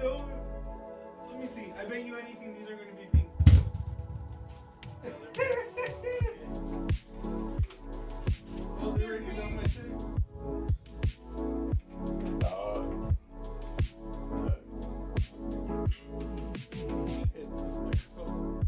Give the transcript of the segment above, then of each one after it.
Don't. Let me see. I bet you anything these are going to be pink. Oh, they already done my check. Hit this microphone.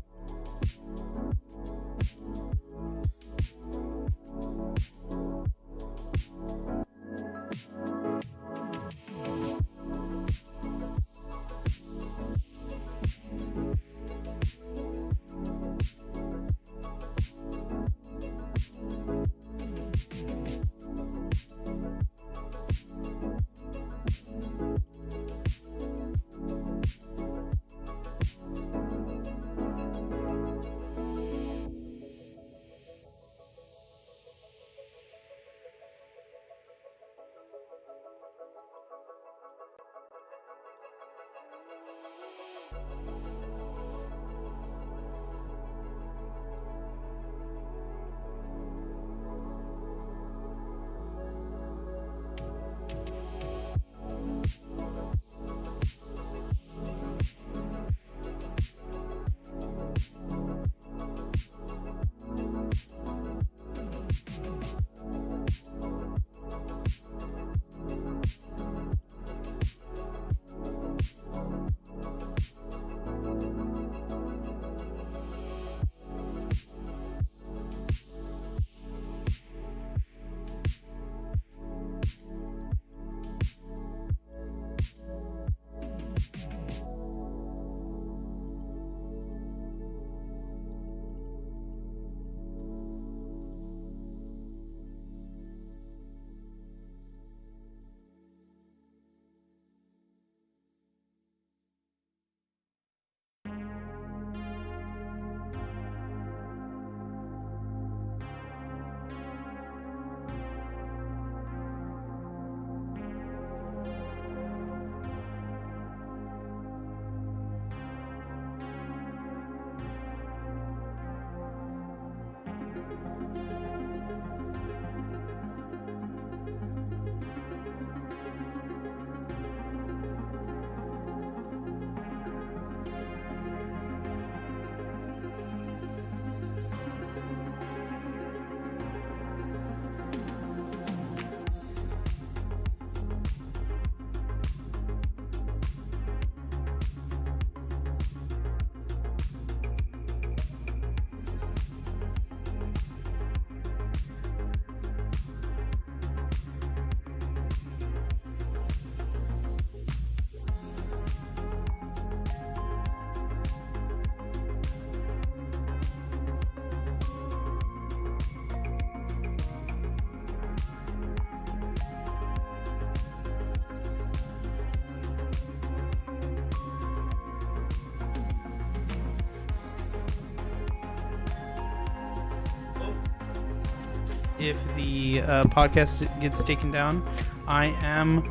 If the podcast gets taken down, I am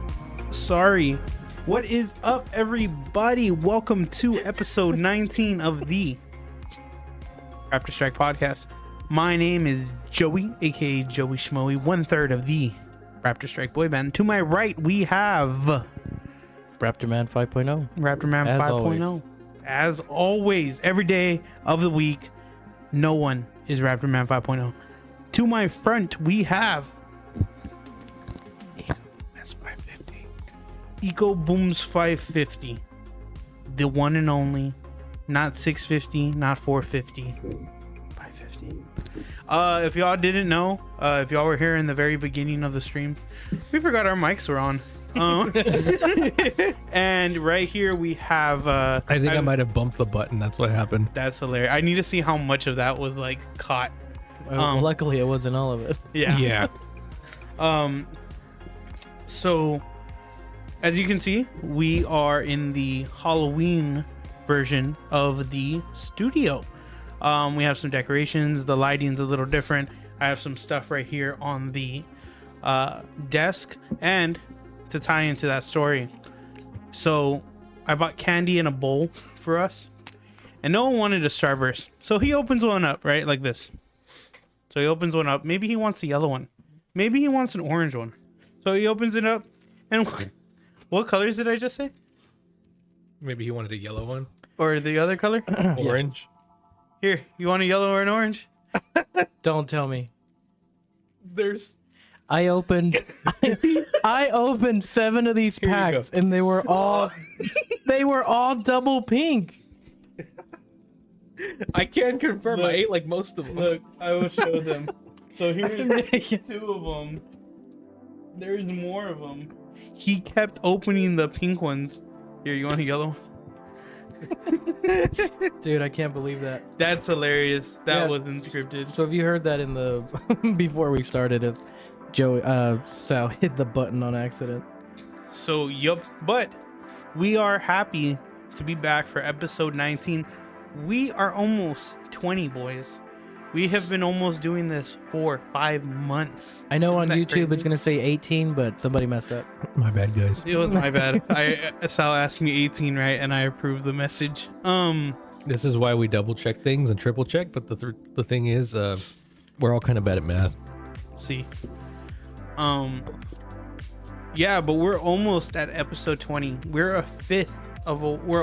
sorry. What is up, everybody? Welcome to episode 19 of the Raptorstrike Podcast. My name is Joey, aka Joey Schmoey, 1/3 of the Raptorstrike boy band. To my right, we have Raptorman 5.0. Raptorman 5.0. As always, every day of the week, no one is Raptorman 5.0. To my front, we have S550. Eco Booms 550. The one and only. Not 650, not 450. 550. If y'all didn't know, if y'all were here in the very beginning of the stream, we forgot our mics were on. And right here we have I think I might have bumped the button. That's what happened. That's hilarious. I need to see how much of that was like caught. Luckily, it wasn't all of it. Yeah. So, as you can see, we are in the Halloween version of the studio. We have some decorations. The lighting's a little different. I have some stuff right here on the desk. And to tie into that story, so I bought candy in a bowl for us. And no one wanted a Starburst. So he opens one up, right? Like this. So he opens one up. Maybe he wants a yellow one. Maybe he wants an orange one. So he opens it up. And what colors did I just say? Maybe he wanted a yellow one. Or the other color? Orange. Here, you want a yellow or an orange? Don't tell me. There's. I opened 7 of these Here you packs go. and they were all double pink. I can confirm. Look. I ate like most of them. Look, I will show them. So here's 2 of them. There's more of them. He kept opening the pink ones. Here, you want a yellow? Dude, I can't believe that. That's hilarious. That Yeah. wasn't scripted. So if you heard that in the before we started, it's Sal hit the button on accident. So, yup. But we are happy to be back for episode 19. We are almost 20, boys. We have been almost doing this for 5 months. I know Isn't on that YouTube crazy? it's gonna say 18, but somebody messed up. My bad, guys. It was my bad. Sal asked me 18, right? And I approved the message. This is why we double check things and triple check. But the thing is, we're all kind of bad at math. See. Yeah, but we're almost at episode 20. We're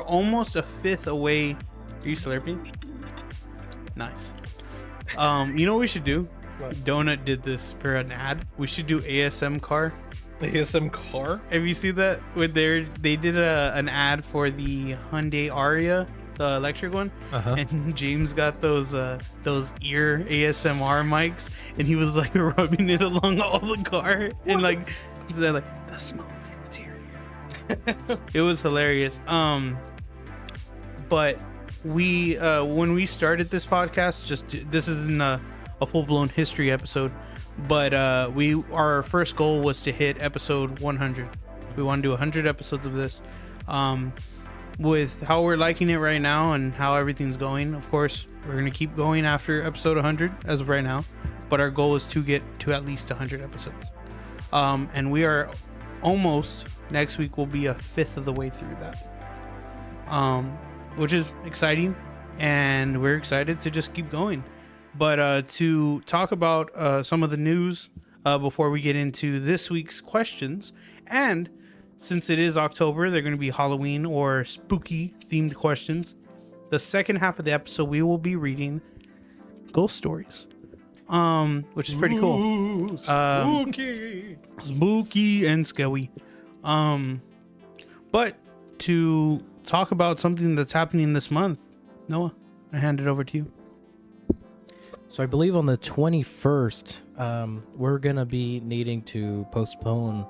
almost a fifth away. Are you slurping? Nice. You know what we should do? What? Donut did this for an ad. We should do ASM car. ASM car. Have you seen that? They did an ad for the Hyundai Aria, the electric one, and James got those ear ASMR mics, and he was like rubbing it along all the car, and like they're like the smooth interior. It was hilarious. But we when we started this podcast, this isn't a full-blown history episode, but our first goal was to hit episode 100. We want to do 100 episodes of this. With how we're liking it right now and how everything's going, of course we're going to keep going after episode 100 as of right now, but our goal is to get to at least 100 episodes. And we are almost, next week will be a fifth of the way through that, which is exciting, and we're excited to just keep going. But to talk about some of the news before we get into this week's questions, and since it is October, they're going to be Halloween or spooky themed questions. The second half of the episode, we will be reading ghost stories, which is pretty cool. Spooky and scary. But to talk about something that's happening this month, Noah, I hand it over to you. So I believe on the 21st, we're gonna be needing to postpone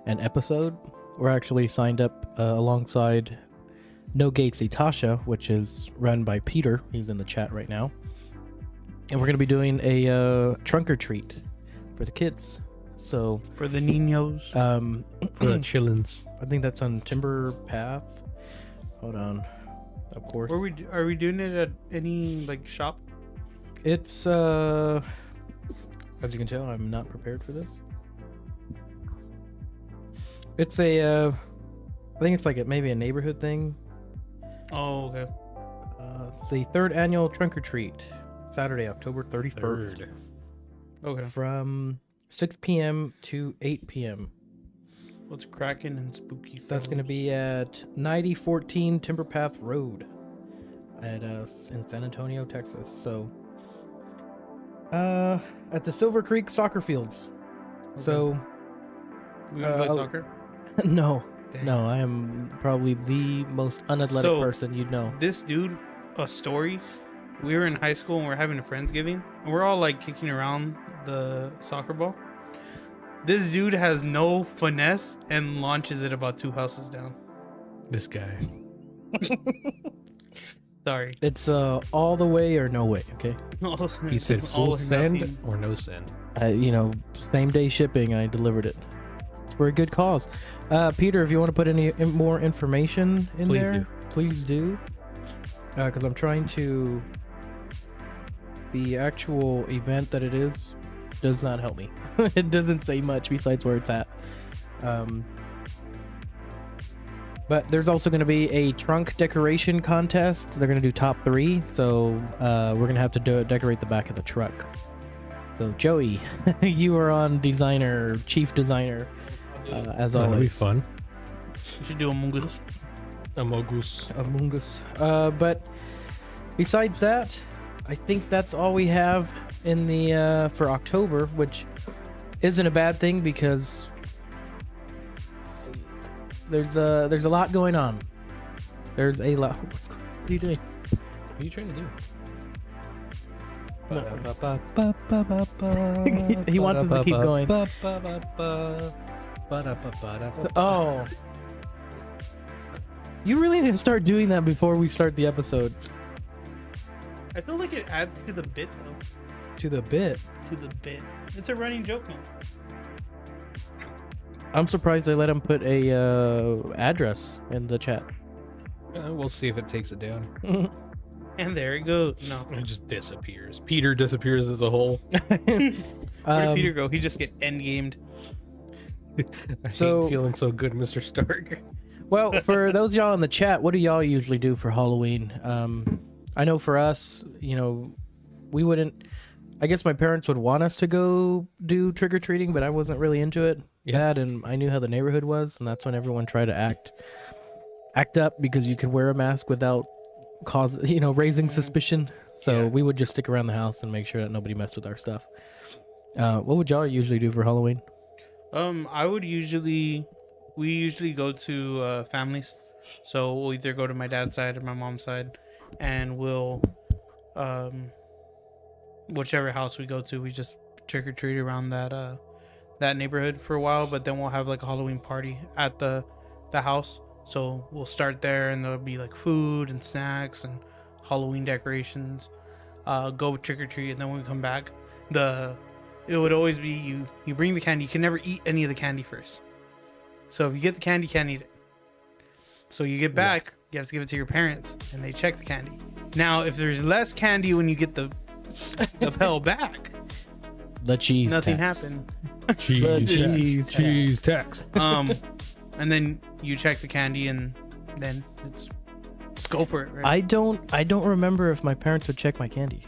an episode. We're actually signed up alongside No Gatesy Tasha, which is run by Peter. He's in the chat right now. And we're gonna be doing a trunk or treat for the kids. So For the Ninos. For the chillins. I think that's on Timber Path. Hold on. Of course. Are we doing it at any like shop? It's as you can tell, I'm not prepared for this. It's I think it's like maybe a neighborhood thing. Oh, okay. It's the 3rd annual trunk or treat, Saturday, October 31st, Okay. from 6 p.m. to 8 p.m. What's cracking and spooky? That's going to be at 9014 Timber Path Road at in San Antonio, Texas. So at the Silver Creek soccer fields. Okay. So We gonna play soccer? no. Dang. No, I am probably the most unathletic So- person you'd know. This dude, a story. We were in high school and we're having a Friendsgiving, and we're all like kicking around the soccer ball. This dude has no finesse and launches it about 2 houses down. This guy. Sorry. It's all the way or no way, okay? He said All full or send nothing. or no send. Same day shipping, I delivered it. It's for a good cause. Peter, if you want to put any more information in Please there, do. please do. Because I'm trying to... The actual event that it is does not help me. It doesn't say much besides where it's at. But there's also going to be a trunk decoration contest. They're going to do top 3. So we're going to have to decorate the back of the truck. So Joey, you are on chief designer, as That'll always. be fun. We should do Among Us. Among Us. But besides that, I think that's all we have in the for October, which isn't a bad thing because there's a lot going on. There's a lot. What are you doing? What are you trying to do? He wants us to keep going. Oh. You really need to start doing that before we start the episode. I feel like it adds to the bit though. To the bit. To the bit. It's a running joke now. I'm surprised they let him put a address in the chat. We'll see if it takes it down. And there it goes. No. It just disappears. Peter disappears as a whole. Where did Peter go? He just get endgamed. I ain't feeling so good, Mr. Stark. Well, for those y'all in the chat, what do y'all usually do for Halloween? I know for us, we wouldn't. I guess my parents would want us to go do trick or treating, but I wasn't really into it. Yeah. That, and I knew how the neighborhood was, and that's when everyone tried to act up because you could wear a mask without raising suspicion. So we would just stick around the house and make sure that nobody messed with our stuff. What would y'all usually do for Halloween? We usually go to families. So we'll either go to my dad's side or my mom's side, and we'll whichever house we go to, we just trick or treat around that neighborhood for a while. But then we'll have like a Halloween party at the house. So we'll start there, and there'll be like food and snacks and Halloween decorations. Go trick or treat, and then when we come back, it would always be you bring the candy. You can never eat any of the candy first. So if you get the candy, you can't eat it. So you get back, you have to give it to your parents, and they check the candy. Now, if there's less candy when you get the pill back, the cheese nothing tax. happened. Cheese tax. And then you check the candy, and then just go for it. Right? I don't remember if my parents would check my candy.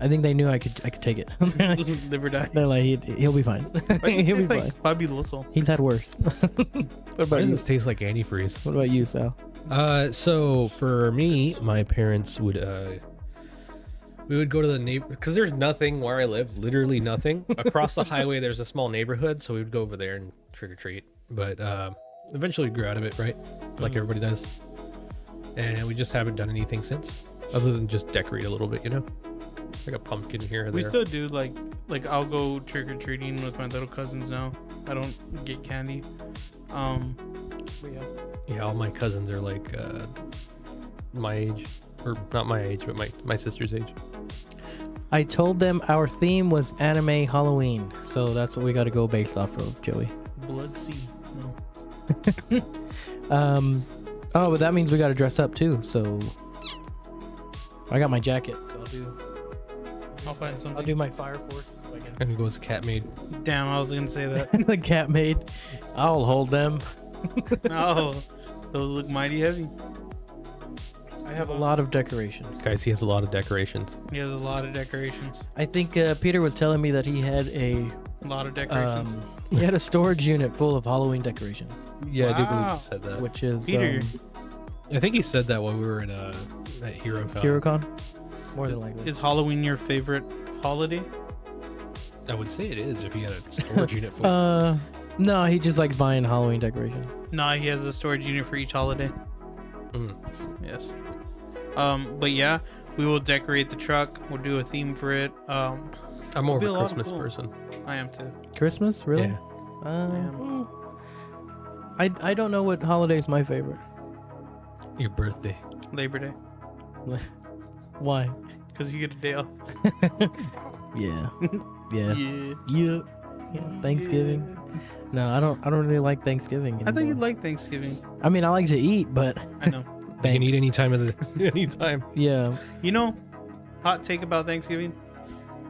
I think they knew I could take it. Live or die. They're like, he'll be fine. He'll be fine. Fabuloso. He's had worse. What Why about does you? this taste like antifreeze? What about you, Sal? So for me, my parents would we would go to the neighbor because there's nothing where I live, literally nothing. Across the highway, there's a small neighborhood, so we would go over there and trick or treat. But eventually, we grew out of it, right? Like everybody does. And we just haven't done anything since, other than just decorate a little bit, like a pumpkin here or We there. still do like I'll go trick or treating with my little cousins now. I don't get candy. But yeah. Yeah, all my cousins are like my age, or not my age, but my sister's age. I told them our theme was anime Halloween, so that's what we got to go based off of, Joey. Blood Sea. No. But that means we got to dress up too. So I got my jacket. So I'll find something. I'll do my Fire Force. So I can... And it goes cat made. Damn, I was gonna say that. the cat made. I'll hold them. Oh, those look mighty heavy. I have a lot of decorations. Guys, he has a lot of decorations. He has a lot of decorations. I think Peter was telling me that he had a lot of decorations. He had a storage unit full of Halloween decorations, Yeah, I do believe Wow. he said that. which is Peter. I think he said that while we were in at HeroCon. HeroCon. More than likely. Is Halloween your favorite holiday? I would say it is if he had a storage unit full. No, he just likes buying Halloween decorations. No, he has a storage unit for each holiday. Mm. Yes. But yeah, we will decorate the truck. We'll do a theme for it. I'm more of be a a lot of Christmas cool. person. I am too. Christmas, really? Yeah. I don't know what holiday is my favorite. Your birthday. Labor Day, Why? because you get a day off. Yeah. Yeah. Yeah. Yeah. Thanksgiving. No, I don't really like Thanksgiving I thought anymore. you'd like Thanksgiving. I mean, I like to eat, but I know. You can eat any time of the any time. yeah. You know, hot take about Thanksgiving: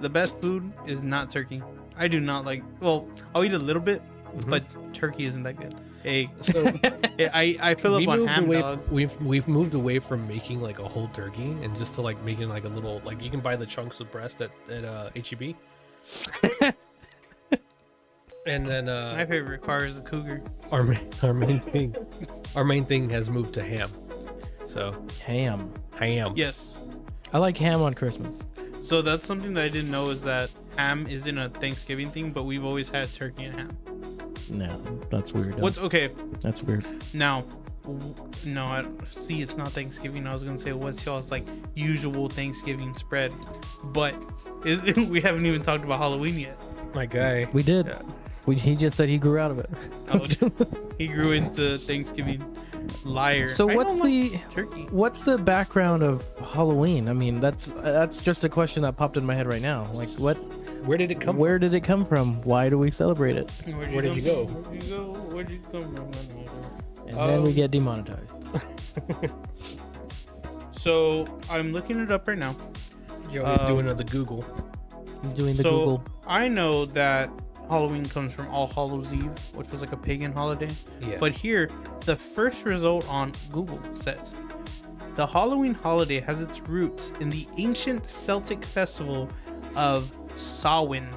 the best food is not turkey. I do not like. Well, I'll eat a little bit, but turkey isn't that good. Hey, So I fill up on ham dog. We've moved away from making like a whole turkey and just to like making like a little like you can buy the chunks of breast at HEB. And then My favorite car is a cougar. our main thing our main thing has moved to ham. So Ham. ham. Yes. I like ham on Christmas. So that's something that I didn't know is that ham isn't a Thanksgiving thing, but we've always had turkey and ham. No, that's weird. What's okay? That's weird. Now, no, see, it's not Thanksgiving. I was gonna say what's y'all's like usual Thanksgiving spread, but we haven't even talked about Halloween yet. My guy. We did. Yeah. He just said he grew out of it. Oh, he grew into Thanksgiving. Liar. So I what's don't like turkey? what's the background of Halloween? I mean, that's just a question that popped in my head right now. Like, Where did it come where did it come from? Why do we celebrate it? Where did you go? Where'd you come from? And then we get demonetized. So I'm looking it up right now. Joey's doing the Google. He's doing the So Google. I know that Halloween comes from All Hallows Eve, which was like a pagan holiday. Yeah. But here, the first result on Google says the Halloween holiday has its roots in the ancient Celtic festival of Samhain,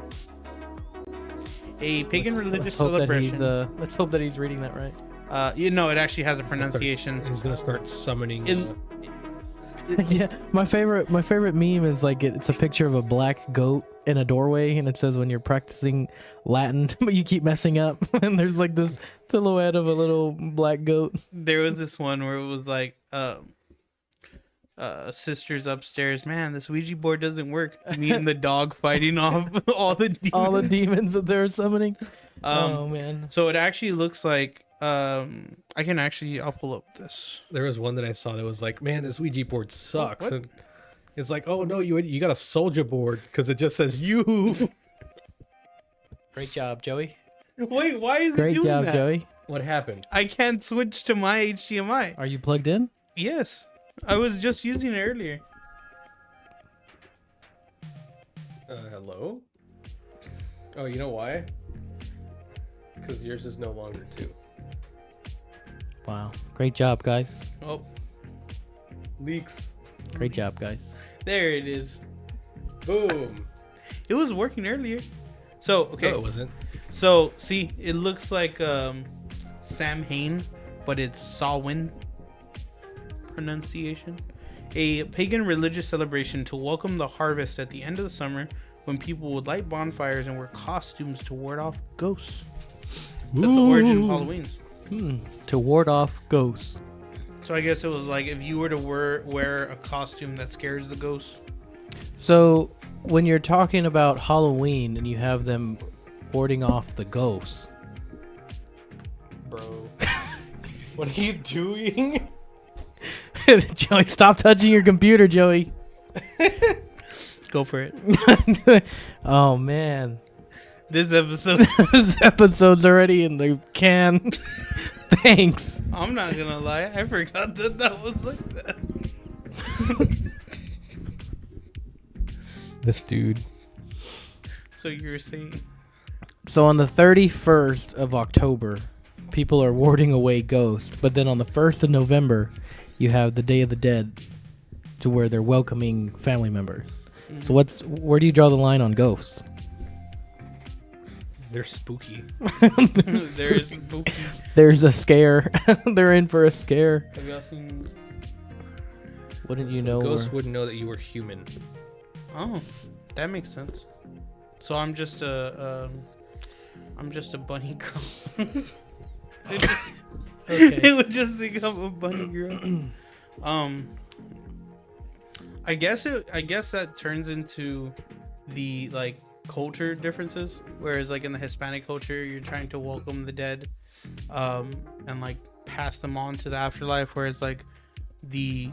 a pagan religious celebration. Let's hope that he's reading that right. You know, it actually has a pronunciation. He's gonna start summoning. Yeah, my favorite meme is like it's a picture of a black goat in a doorway, and it says when you're practicing Latin, but you keep messing up, and there's like this silhouette of a little black goat. There was this one where it was like, sisters upstairs. Man, this Ouija board doesn't work. Me and the dog fighting off all the demons. All the demons that they're summoning. Oh man. So it actually looks like I'll pull up this. There was one that I saw that was like, man, this Ouija board sucks. What? And it's like, oh no, you got a soldier board because it just says you. Great job, Joey. Wait, why is it Great doing job, that? Joey. What happened? I can't switch to my HDMI. Are you plugged in? Yes, I was just using it earlier. Hello? Oh, you know why? Because yours is no longer 2. Wow. Great job, guys. Oh, Leaks. Great job, guys. there it is. Boom. It was working earlier. So okay. No, it wasn't. So see, it looks like Sam Hain, but it's Samhain pronunciation. A pagan religious celebration to welcome the harvest at the end of the summer, when people would light bonfires and wear costumes to ward off ghosts. That's the origin of Halloween's. To ward off ghosts. So I guess it was like if you were to wear a costume that scares the ghosts. So when you're talking about Halloween and you have them warding off the ghosts, Bro. What are you doing? Joey, stop touching your computer, Joey. Go for it. Oh man, This episode, this episode's already in the can. Thanks. I'm not gonna lie, I forgot that was like that. This dude. So you were saying, So on the 31st of October, people are warding away ghosts, but then on the 1st of November, you have the Day of the Dead, to where they're welcoming family members. So where do you draw the line on ghosts? They're spooky. there's spooky. There's a scare. They're in for a scare. Have y'all seen? Wouldn't you know? Ghosts wouldn't know that you were human. Oh, that makes sense. So I'm just a bunny girl. Okay. It would just think I'm a bunny girl. I guess that turns into the like culture differences, whereas like in the Hispanic culture you're trying to welcome the dead and like pass them on to the afterlife, whereas like the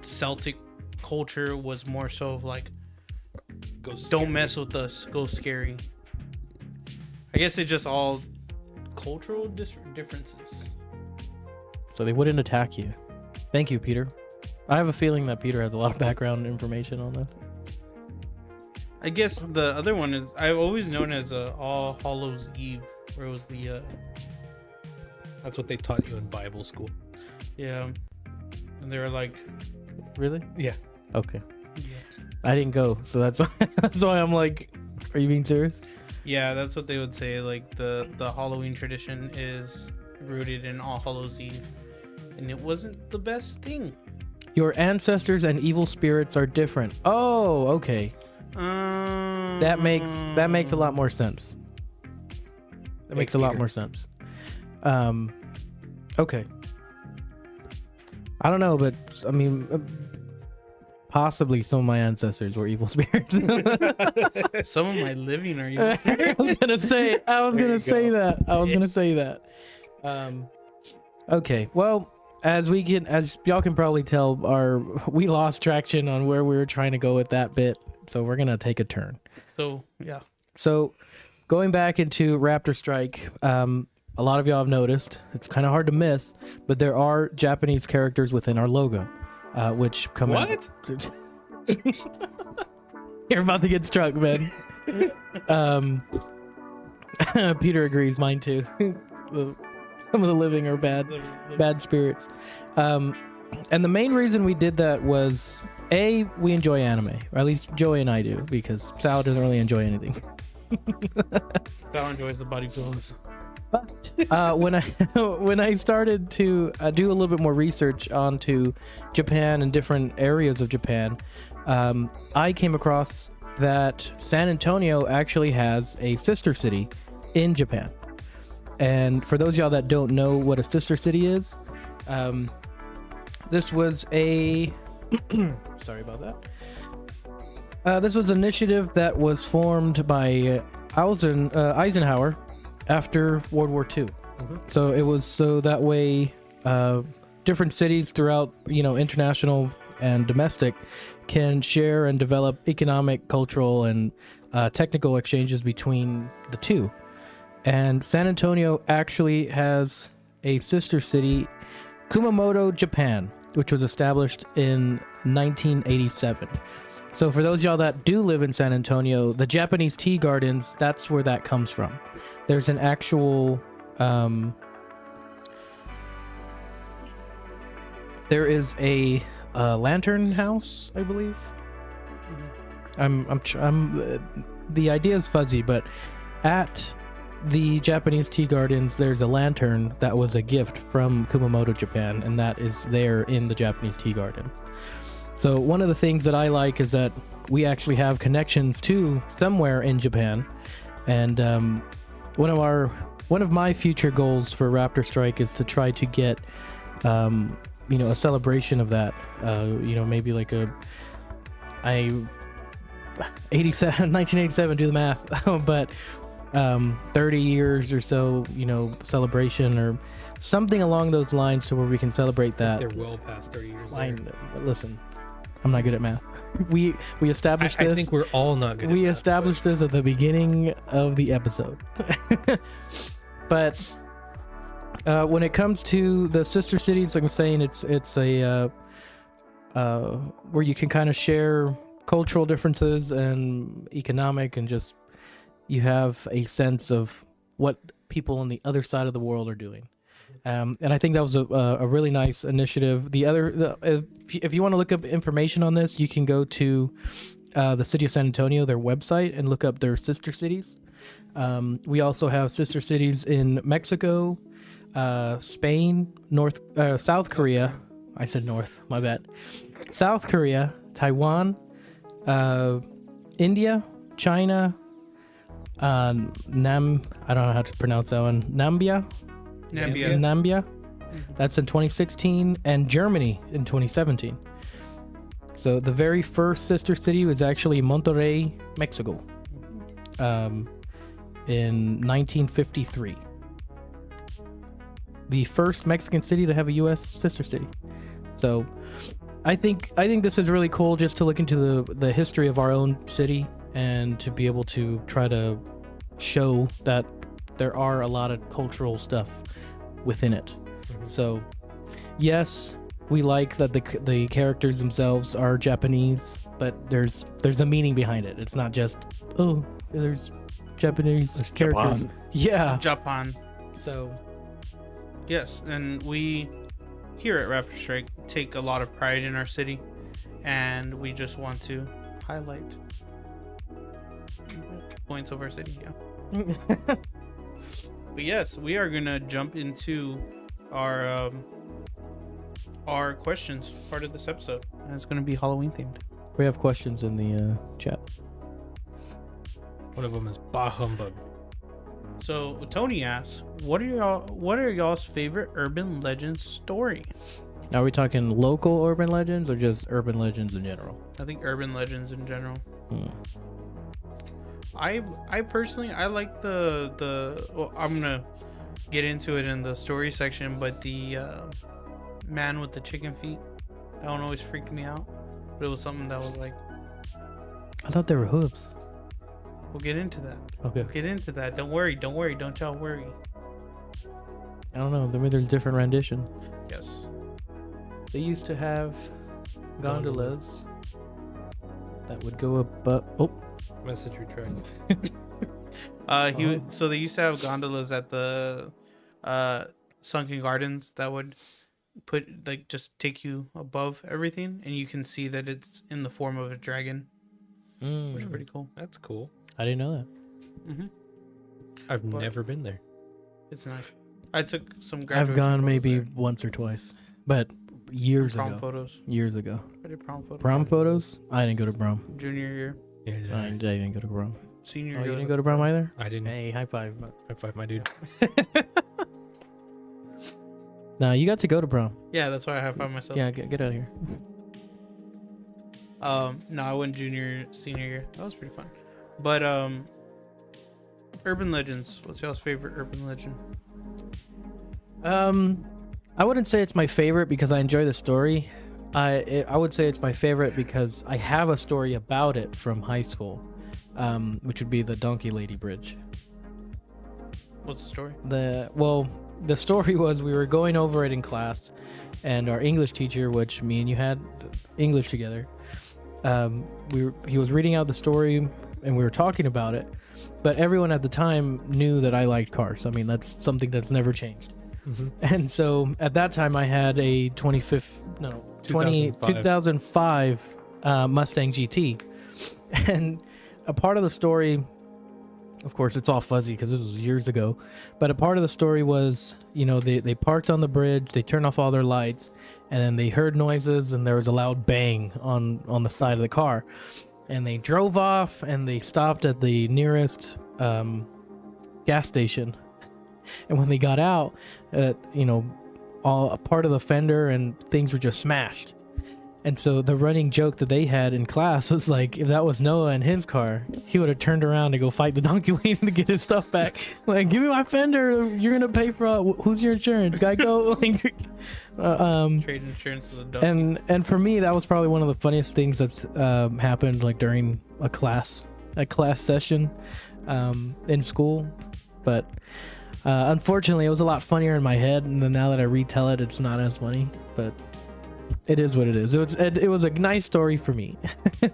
Celtic culture was more so of like don't mess with us, go scary. I guess it's just all cultural differences. So they wouldn't attack you. Thank you, Peter. I have a feeling that Peter has a lot of background information on this. I guess the other one is I've always known as All Hallows Eve, where it was the That's what they taught you in Bible school. yeah, and they were like, Really? Yeah. Okay. yeah. I didn't go, so that's why I'm like, are you being serious? Yeah, that's what they would say. Like the Halloween tradition is rooted in All Hallows Eve, and it wasn't the best thing. Your ancestors and evil spirits are different. Oh, okay. That makes a lot more sense. That makes a lot more sense. Okay. I don't know, but I mean, possibly some of my ancestors were evil spirits. Some of my living are evil. I was gonna say that. Okay. Well, as y'all can probably tell, we lost traction on where we were trying to go with that bit, so we're gonna take a turn. So yeah. So, going back into Raptorstrike, a lot of y'all have noticed it's kind of hard to miss, but there are Japanese characters within our logo, which come out. What? You're about to get struck, man. Peter agrees. Mine too. Some of the living are bad spirits. And the main reason we did that was we enjoy anime, or at least Joey and I do, because Sal doesn't really enjoy anything. Sal enjoys the body pillows. But when I started to do a little bit more research onto Japan and different areas of Japan, I came across that San Antonio actually has a sister city in Japan. And for those of y'all that don't know what a sister city is, this was a sorry about that. This was an initiative that was formed by Eisenhower after World War II. Mm-hmm. So it was so that way different cities throughout, international and domestic can share and develop economic, cultural, and technical exchanges between the two. And San Antonio actually has a sister city, Kumamoto, Japan, which was established in 1987. So for those of y'all that do live in San Antonio, the Japanese tea gardens, that's where that comes from. There's an actual there is a lantern house, I believe. I'm the idea is fuzzy, but at the Japanese tea gardens, there's a lantern that was a gift from Kumamoto, Japan, and that is there in the Japanese tea gardens. So one of the things that I like is that we actually have connections to somewhere in Japan, and one of my future goals for Raptorstrike is to try to get a celebration of that. Maybe like 1987, do the math, but 30 years or so, celebration or something along those lines to where we can celebrate that. They're well past 30 years. Listen, I'm not good at math. We established this. I think we're all not good at math. We established this at the beginning of the episode. But when it comes to the sister cities, like I'm saying, it's a where you can kind of share cultural differences and economic, and just you have a sense of what people on the other side of the world are doing. And I think that was a really nice initiative. If you want to look up information on this, you can go to the city of San Antonio, their website, and look up their sister cities. We also have sister cities in Mexico, Spain, South Korea. I said North, my bad. South Korea, Taiwan, India, China, I don't know how to pronounce that one. Nambia. That's in 2016, and Germany in 2017. So the very first sister city was actually Monterrey, Mexico, in 1953. The first Mexican city to have a U.S. sister city. So I think this is really cool, just to look into the history of our own city and to be able to try to show that there are a lot of cultural stuff within it. Mm-hmm. So yes, we like that the characters themselves are Japanese, but there's a meaning behind it. It's not just there's Japanese characters. Japan. Yeah, Japan. So yes, and we here at Raptorstrike take a lot of pride in our city, and we just want to highlight points of our city. Yeah. But yes, we are gonna jump into our our questions part of this episode, and it's going to be Halloween themed. We have questions in the chat. One of them is Bah Humbug. So Tony asks, what are y'all's favorite urban legends story? Now, are we talking local urban legends or just urban legends in general? I think urban legends in general. I personally like the well, I'm gonna get into it in the story section, but the man with the chicken feet, that one always freaked me out. But it was something that was like, I thought they were hooves. we'll get into that. Okay. We'll get into that. Don't worry. Don't y'all worry. I don't know. Maybe there's different rendition. Yes. They used to have gondolas that would go up. Oh, Message retract. So they used to have gondolas at the sunken gardens that would just take you above everything, and you can see that it's in the form of a dragon, which is pretty cool. That's cool. I didn't know that. I've never been there. It's nice. I took some I've graduation gone photos maybe there. once or twice, but years Prom ago. photos. Years ago. I did prom photos. Prom photos? I didn't go to prom. Junior year, Yeah, I didn't go to prom. senior Oh, year. you didn't go to prom either? I didn't. Hey, high five. High five, my dude. Nah, you got to go to prom. Yeah, that's why I have by myself. Yeah, get out of here. No, I went senior year. That was pretty fun. But urban legends. What's y'all's favorite urban legend? I wouldn't say it's my favorite because I enjoy the story. I would say it's my favorite because I have a story about it from high school, which would be the Donkey Lady Bridge. What's the story? The story was we were going over it in class, and our English teacher, which me and you had English together, he was reading out the story, and we were talking about it. But everyone at the time knew that I liked cars. I mean, that's something that's never changed. And so at that time, I had a 2005 Mustang GT, and a part of the story, of course, it's all fuzzy because this was years ago, but a part of the story was, they parked on the bridge, they turned off all their lights, and then they heard noises, and there was a loud bang on the side of the car, and they drove off, and they stopped at the nearest gas station. And when they got out, all a part of the fender and things were just smashed. And so the running joke that they had in class was like, if that was Noah in his car, he would have turned around to go fight the donkey lady to get his stuff back. Like, give me my fender. You're gonna pay for who's your insurance? Geico. Trade insurance to the donkey. And for me, that was probably one of the funniest things that's happened like during a class session in school. But unfortunately, it was a lot funnier in my head, and then now that I retell it, it's not as funny. But it is what it is. It was a nice story for me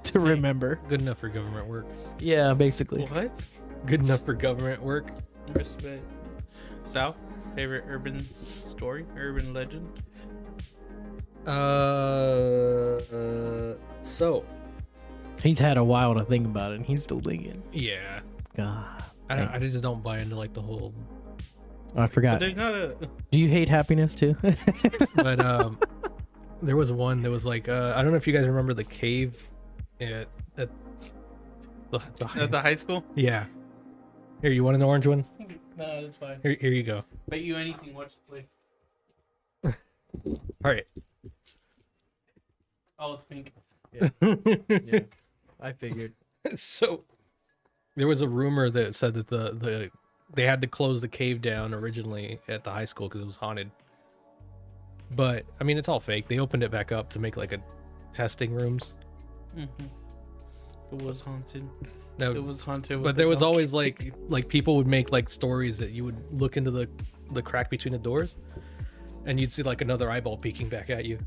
to remember. Good enough for government work. Yeah, basically. What? Good enough for government work. Respect. Sal, favorite urban story, urban legend? So He's had a while to think about it, and he's still thinking. yeah, God, I just don't buy into like the whole. I forgot. But there's not a. Do you hate happiness too? But there was one that was like I don't know if you guys remember the cave at the At the high school? yeah. Here, you want an orange one? No, that's fine. Here you go. Bet you anything. Watch the play. All right. Oh, it's pink. Yeah, I figured. So there was a rumor that said that they had to close the cave down originally at the high school because it was haunted. But I mean, it's all fake. They opened it back up to make like a testing rooms. Mm-hmm. It was haunted. No, It was haunted. but there was always like people would make like stories that you would look into the crack between the doors, and you'd see like another eyeball peeking back at you.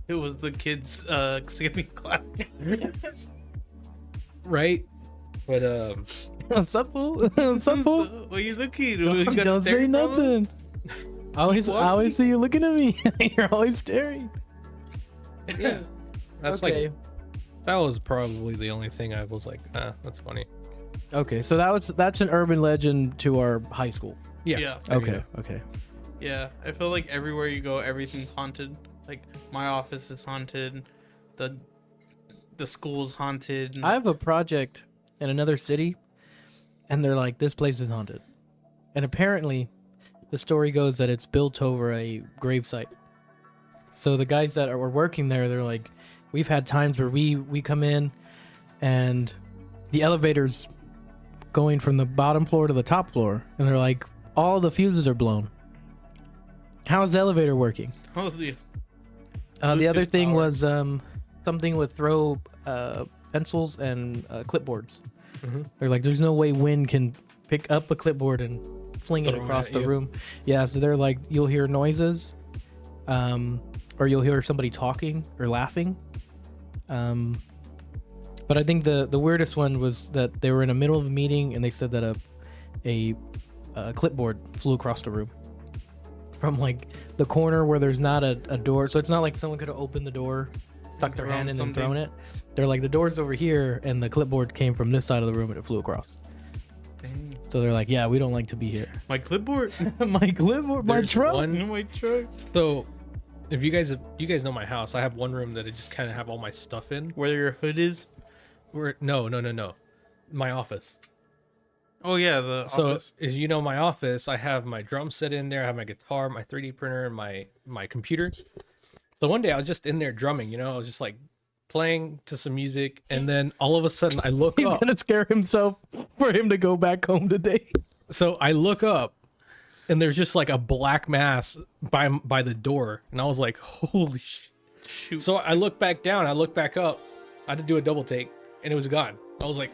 It was the kids skipping class. Right? But What's up, fool? What's up, fool? What are you looking? You got a Don't say staring problem? nothing. I always see you looking at me. You're always staring. yeah, that's Okay. like that was probably the only thing I was like, that's funny. Okay, so that's an urban legend to our high school. Yeah. Yeah. there you Okay, go. okay. Yeah, I feel like everywhere you go, everything's haunted. Like my office is haunted, the school's haunted. I have a project in another city, and they're like, this place is haunted. And apparently, the story goes that it's built over a gravesite. So the guys that are working there, they're like, we've had times where we come in, and the elevator's going from the bottom floor to the top floor, and they're like, all the fuses are blown. How's the elevator working? How's the The other Bluetooth thing power? was something with throw pencils and clipboards. They're like, there's no way wind can pick up a clipboard and fling it Throw it across at the you. room. Yeah, so they're like, you'll hear noises, or you'll hear somebody talking or laughing. But I think the weirdest one was that they were in the middle of a meeting and they said that a clipboard flew across the room from like the corner where there's not a door. So it's not like someone could have opened the door, stuck their Thrown hand in and something. thrown it. They're like, the door's over here and the clipboard came from this side of the room and it flew across. Dang. So they're like, yeah, we don't like to be here. My clipboard. My clipboard, my There's truck. one- My truck. So, if you guys know my house, I have one room that I just kind of have all my stuff in. Where your hood is. No. My office. Oh yeah, the So, office. if you know my office, I have my drum set in there. I have my guitar, my 3D printer, and my computer. So one day I was just in there drumming. I was just like playing to some music, and then all of a sudden I look He's up. gonna scare himself for him to go back home today. So I look up, and there's just like a black mass by the door, and I was like, "Holy shit!" Shoot. So I look back down, I look back up, I had to do a double take, and it was gone. I was like,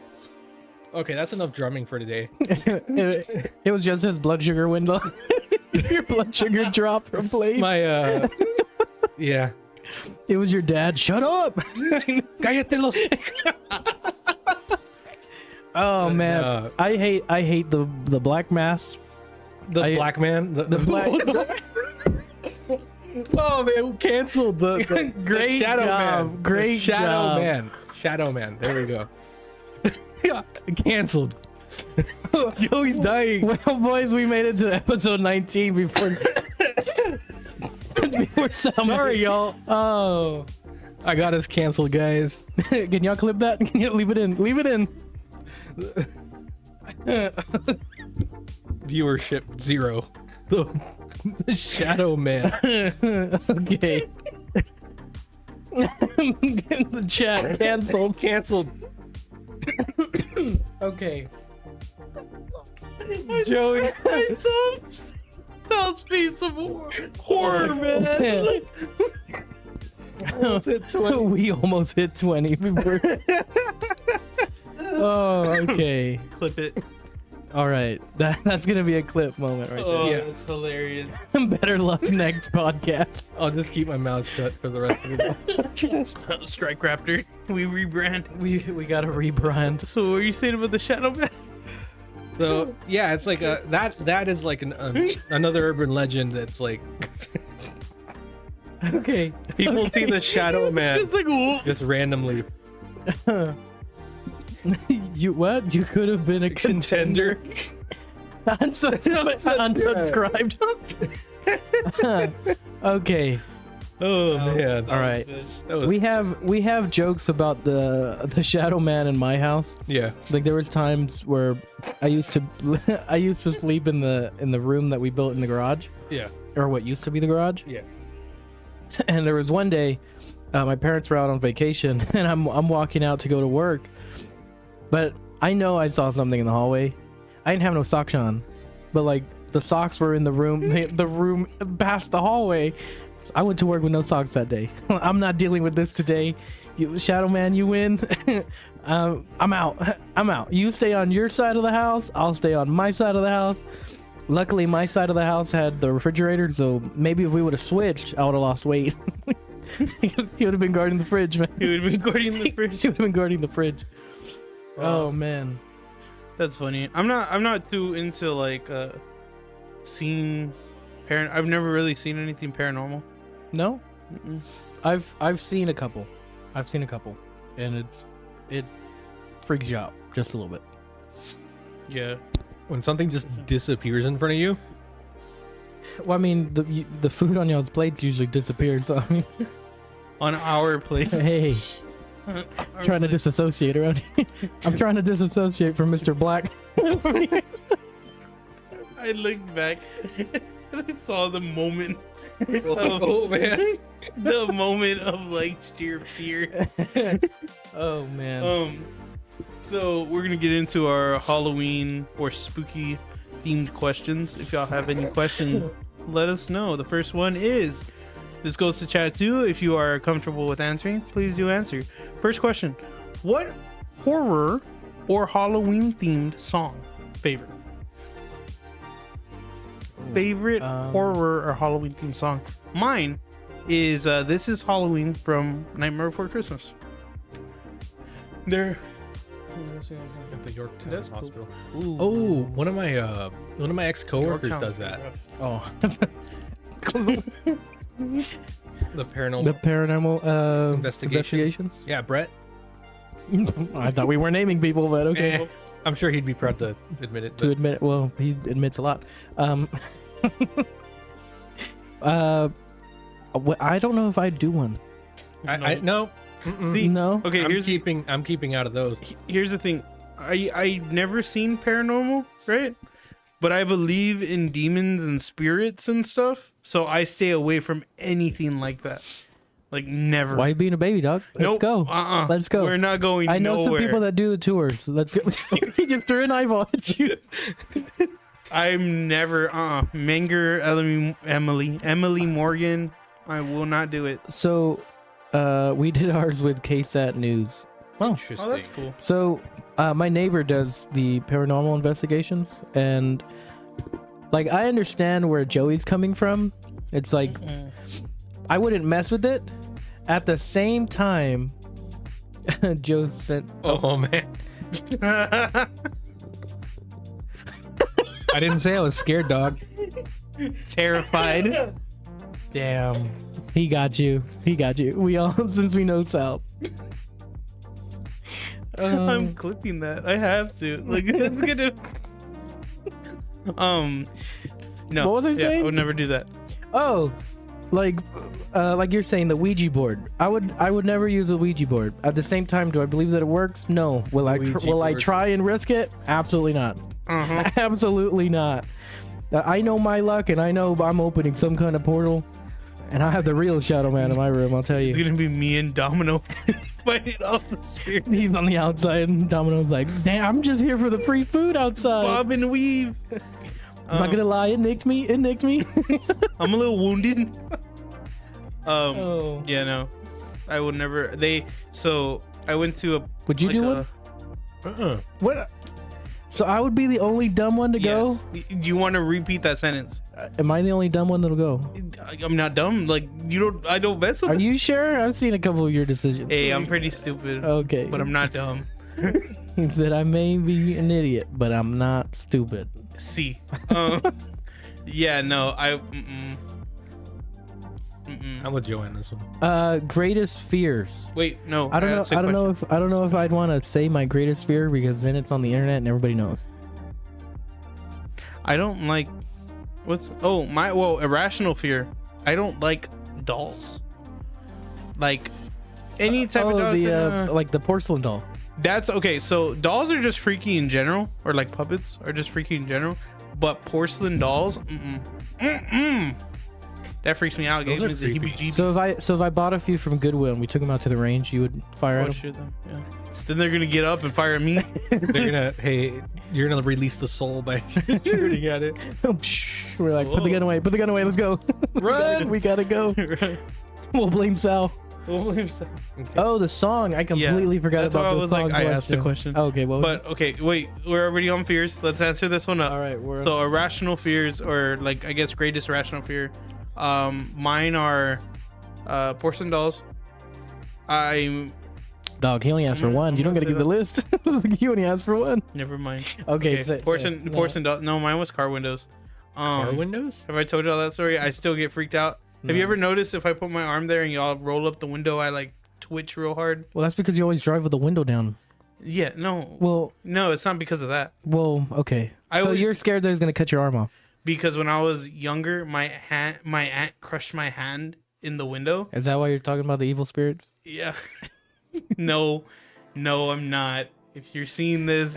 "Okay, that's enough drumming for today." It was just his blood sugar window. Your blood sugar dropped from playing. My yeah. It was your dad. Shut up. Cállate los. Oh man, I hate the black mass. The black man. The black. Oh man, who canceled the Great Shadow job. Man? Great The Shadow job. Man. Shadow Man. There we go. Yeah, canceled. Joey's dying. Well, boys, we made it to episode 19 before. Before Sorry, y'all. Oh, I got us canceled, guys. can y'all clip that? Can you leave it in? Leave it in. Viewership 0. The Shadow Man. Okay. The chat canceled. Canceled. Okay. Joey. Sounds piece of horror, man. We almost hit 20 before. Oh, okay. Clip it. All right. That's gonna be a clip moment right Oh, Yeah. that's hilarious. there. Better luck next podcast. I'll just keep my mouth shut for the rest of the podcast. Strike Raptor. We rebrand. We gotta rebrand. So what were you saying about the Shadow Man? So yeah, it's like that is like another urban legend that's like Okay. people see the Shadow Man It's like, whoa. just randomly. You what? You could have been a contender. Unsubscribed. Okay. Oh man. All right. That was, We have jokes about the Shadow Man in my house. yeah. Like there was times where I used to sleep in the room that we built in the garage, Yeah. or what used to be the garage. Yeah. And there was one day, my parents were out on vacation, and I'm walking out to go to work, but I know I saw something in the hallway. I didn't have no socks on, but like the socks were in the room, the room past the hallway. So I went to work with no socks that day. I'm not dealing with this today. Shadow Man, you win. I'm out. I'm out. You stay on your side of the house. I'll stay on my side of the house. Luckily, my side of the house had the refrigerator, so maybe if we would have switched, I would have lost weight. He would have been guarding the fridge, man. He would have been guarding the fridge. He would have been guarding the fridge. Oh man. That's funny. I'm not too into like seeing I've never really seen anything paranormal. No, Mm-mm. I've seen a couple. And it freaks you out just a little bit. Yeah. When something just disappears in front of you. Well, I mean, the food on y'all's plates usually disappears. So I mean, On our plate. hey, trying to disassociate around here. I'm trying to disassociate from Mr. Black. I looked back and I saw the moment. Oh man. The moment of like sheer fear. Oh man. So we're gonna get into our Halloween or spooky themed questions. If y'all have any questions, let us know. The first one is, this goes to chat too. If you are comfortable with answering, please do answer. First question: what horror or Halloween themed song favorite? Favorite horror or Halloween themed song? Mine is "This Is Halloween" from Nightmare Before Christmas. They're At the Yorktown That's cool. Hospital. Ooh. Oh, one of my ex coworkers Yorktown's does that. Oh. The paranormal. The paranormal Investigations? Yeah, Brett. I thought we were naming people, but okay. I'm sure he'd be proud to admit it. To admit it, well, he admits a lot. I don't know if I'd do one. I no. Mm-mm. See, No. Okay, I'm keeping out of those. here's the thing. I never seen paranormal, right? But I believe in demons and spirits and stuff, so I stay away from anything like that. Like never. Why you being a baby, dog? Let's Nope. go. Let's go. We're not going I know nowhere. some people that do the tours. Let's go. He just threw an eyeball at you. I'm never Menger, Emily Morgan. I will not do it. So, we did ours with KSAT News. Oh, Interesting. Oh, that's cool. so my neighbor does the paranormal investigations, and like I understand where Joey's coming from. It's like I wouldn't mess with it. At the same time, Joe said, Oh man. I didn't say I was scared, dog. Terrified. "Damn, he got you. He got you." We all, since we know Sal. I'm clipping that. I have to. Like that's gonna. No. What was I saying? I would never do that. Oh, like you're saying the Ouija board. I would never use a Ouija board. At the same time, do I believe that it works? No. Will I Ouija try and risk it? Absolutely not. Absolutely not. I know my luck, and I know I'm opening some kind of portal, and I have the real Shadow Man in my room. I'll tell you. It's gonna be me and Domino fighting off the spirit. He's on the outside, and Domino's like, "Damn, I'm just here for the free food outside." Bob and weave. I'm not gonna lie, it nicked me. It nicked me. I'm a little wounded. Oh. Yeah, no, I would never. So I went to a. Would you do one? What? So I would be the only dumb one to go? Yes. Do you want to repeat that sentence? Am I the only dumb one that'll go? I'm not dumb. Like you don't. I don't mess with. Are you sure? I've seen a couple of your decisions. Hey, I'm pretty stupid. Okay. But I'm not dumb. He said, I may be an idiot, but I'm not stupid. C. Yeah, no, I'm with Joe on this one. Greatest fears. Wait, no. I don't know. that's a I don't know question. if I don't know if I'd want to say my greatest fear because then it's on the internet and everybody knows. I don't like. Irrational fear. I don't like dolls. Like any type of doll. the like the porcelain doll. That's okay. So dolls are just freaky in general, or like puppets are just freaky in general. But porcelain dolls, that freaks me out. It Those gave are me the creepy. heebie-jeebies. So if I bought a few from Goodwill and we took them out to the range, you would fire Oh, at them. shoot them. Yeah. Then they're gonna get up and fire at me. You're gonna release the soul by shooting at it. We're like, put the gun away. Put the gun away. Let's go. Run! We gotta go. Right. We'll blame Sal. Okay. Oh, the song. I completely forgot That's about why I the was song. like, I asked a question. Okay, well. But okay, wait. We're already on fears. Let's answer this one up. all right, we're So irrational fears, or like I guess greatest irrational fear. Mine are porcelain dolls. dog. He only asked for I'm one. You don't gonna gotta give the list. He only asked for one. Never mind. Okay, say- porcelain no. porcelain doll. No, mine was car windows. Car windows? Have I told y'all that story? I still get freaked out. Have you ever noticed if I put my arm there and y'all roll up the window, I like twitch real hard? Well, that's because you always drive with the window down. Yeah, no. Well, No, it's not because of that. okay. I So always- you're scared that it's gonna cut your arm off. because when I was younger, my aunt crushed my hand in the window. Is that why you're talking about the evil spirits? Yeah. No, I'm not. If you're seeing this,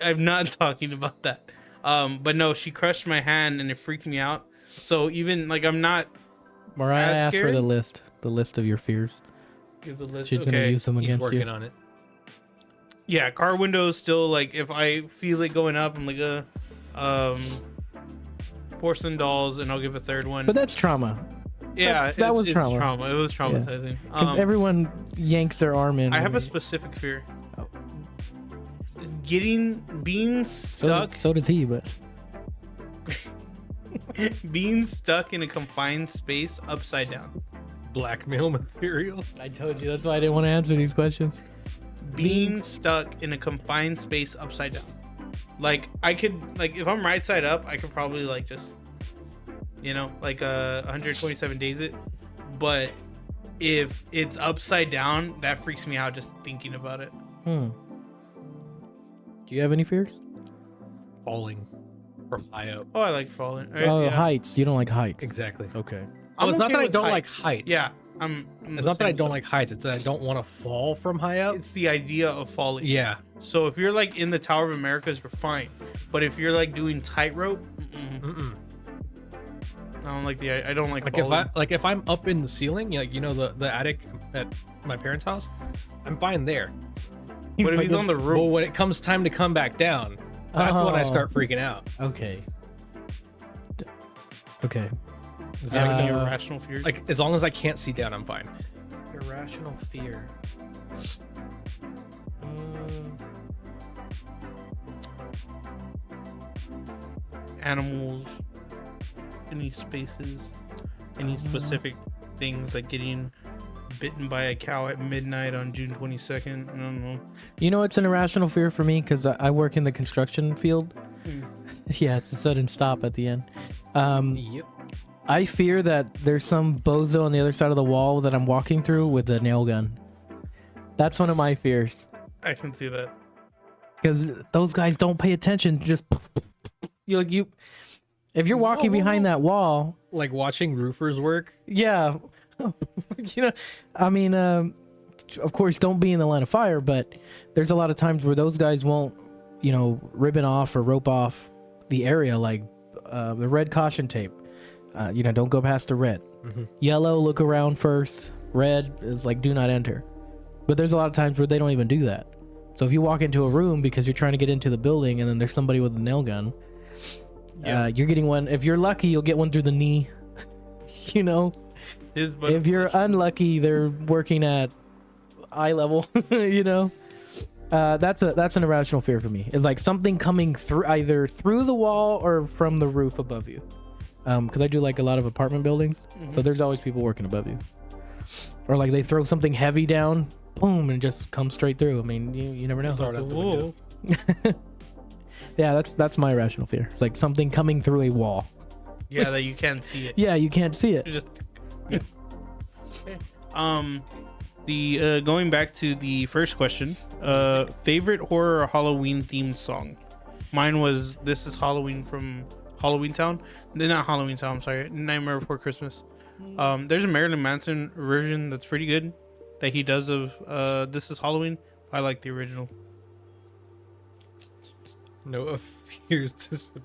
I'm not talking about that. But no, she crushed my hand and it freaked me out. So even like I'm not. Mariah as asked for scared? the list of your fears. Give the list. She's gonna Okay. use them He's against working you. on it. Yeah, car windows still like if I feel it going up, I'm like porcelain dolls, and I'll give a third one. But that's trauma. Yeah, that was it's trauma. It was traumatizing. 'Cause everyone yanks their arm in. I have when a they- specific fear. Oh. Being stuck So does he, but being stuck in a confined space upside down. Blackmail material. I told you that's why I didn't want to answer these questions. Being stuck in a confined space upside down. Like I could like if I'm right side up, I could probably like just 127 days it. But if it's upside down, that freaks me out just thinking about it. Do you have any fears? Falling from high up. Oh, I like falling. Oh, heights. You don't like heights. Exactly. Okay. Oh, it's not that I with don't like heights. Yeah, I'm It's not that I don't like heights. It's that I don't want to fall from high up. It's the idea of falling. Yeah. So if you're like in the Tower of Americas, you're fine. But if you're like doing tightrope, I don't like I don't like falling. If I'm up in the ceiling, like the attic at my parents' house, I'm fine there. But if he's on the But roof, when it comes time to come back down, that's when I Oh. start freaking out. Okay. Okay. is that like Uh, irrational fears? Like as long as I can't see down, I'm fine. Irrational fear. Animals, any spaces, any specific things like getting bitten by a cow at midnight on June 22nd. I don't know. You know, it's an irrational fear for me because I work in the construction field. Yeah, it's a sudden stop at the end. Yep. I fear that there's some bozo on the other side of the wall that I'm walking through with a nail gun. That's one of my fears. I can see that. Because those guys don't pay attention. Just if you're walking behind that wall, Like watching roofers work. yeah, I mean, of course, don't be in the line of fire. But there's a lot of times where those guys won't, ribbon off or rope off the area, like the red caution tape. Don't go past the red. Yellow, look around first. Red is like do not enter. But there's a lot of times where they don't even do that. So if you walk into a room because you're trying to get into the building and then there's somebody with a nail gun, you're getting one. If you're lucky, you'll get one through the knee. If you're unlucky, they're working at eye level. That's an irrational fear for me. It's like something coming through either through the wall or from the roof above you. Because I do like a lot of apartment buildings, so there's always people working above you. Or like they throw something heavy down, boom, and just come straight through. I mean, you never know. Throw it out the window. Yeah, that's my irrational fear. It's like something coming through a wall. Yeah, that you can't see it. Yeah, you can't see it. You just the going back to the first question, favorite horror or Halloween themed song. Mine was "This Is Halloween" from Halloween Town. Not Halloween Town, I'm sorry, Nightmare Before Christmas. There's a Marilyn Manson version that's pretty good that he does of "This Is Halloween." I like the original. No fears disappear.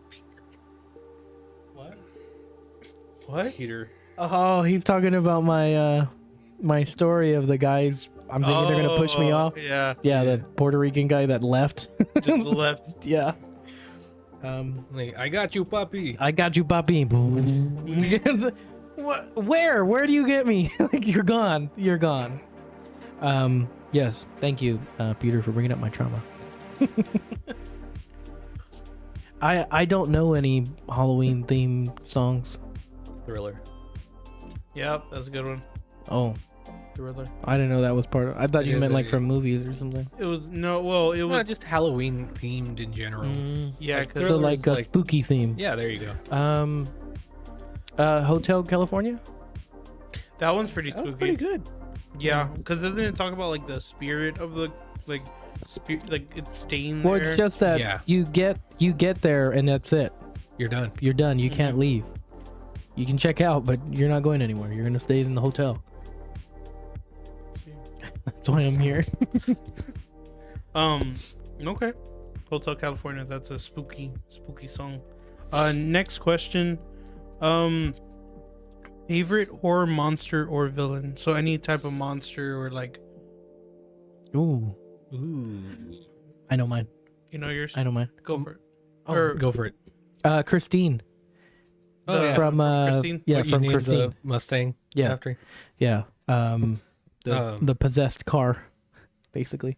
What? Peter. Oh, he's talking about my story of the guys. I'm thinking they're gonna push me off. Yeah, Yeah, the Puerto Rican guy that left. just the left. Yeah. Like, I got you, puppy. I got you, puppy. What? Where do you get me? Like you're gone. You're gone. Yes. Thank you, Peter, for bringing up my trauma. I don't know any Halloween themed songs. Thriller. Yep, that's a good one. Oh, Thriller. I didn't know that was part of. I thought It you is meant a- like from movies or something. It was it was Not just Halloween themed in general. yeah, like 'cause So Thriller like is a like- spooky theme. Yeah, there you go. Hotel California. that one's pretty That was spooky. pretty good. Yeah, because doesn't it talk about like the spirit of the spirit, like it's staying Well, there? it's just that Yeah. you get there and that's it. You're done. You're done. You can't leave. You can check out, but you're not going anywhere. You're gonna stay in the hotel. That's why I'm here. Okay. Hotel California. That's a spooky song. Next question. Favorite horror monster or villain? So any type of monster or like. Ooh. I know mine. You know yours? I know mine. Go for it. Oh, go for it. Christine. Oh, yeah. From Christine? yeah, What, you from named Christine. the Mustang. Yeah. After? Yeah. The possessed car, basically.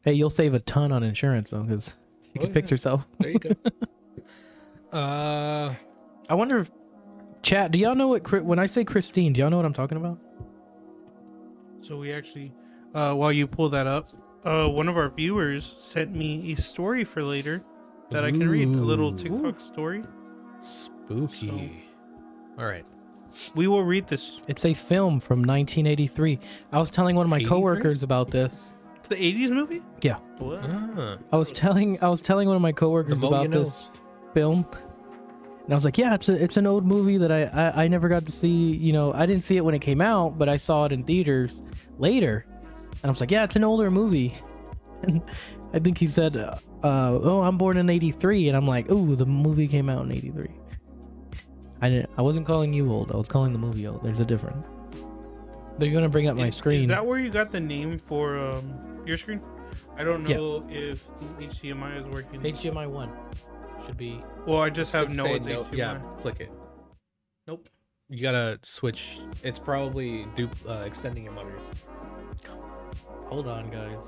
Hey, you'll save a ton on insurance though, because she can fix herself. There you go. I wonder if chat. Do y'all know what when I say Christine? Do y'all know what I'm talking about? So we actually, while you pull that up, one of our viewers sent me a story for later that I can read. A little TikTok story. Spooky. All right. We will read this. It's a film from 1983. I was telling one of my 83? coworkers about this. It's the 80s movie? Yeah. What? I was telling one of my coworkers The more about you know. this film. And I was like, yeah, it's an old movie that I never got to see. You know, I didn't see it when it came out, but I saw it in theaters later. And I was like, yeah, it's an older movie. And I think he said, oh, I'm born in 83. And I'm like, ooh, the movie came out in 83. I wasn't calling you old. I was calling the movie old. There's a difference. They're going to bring up my screen. Is that where you got the name for your screen? I don't know if the HDMI is working. HDMI 1 should be. Well, I just have Should no say it's HDMI. Yeah, click it. Nope. You gotta switch. It's probably extending your monitors. Hold on, guys.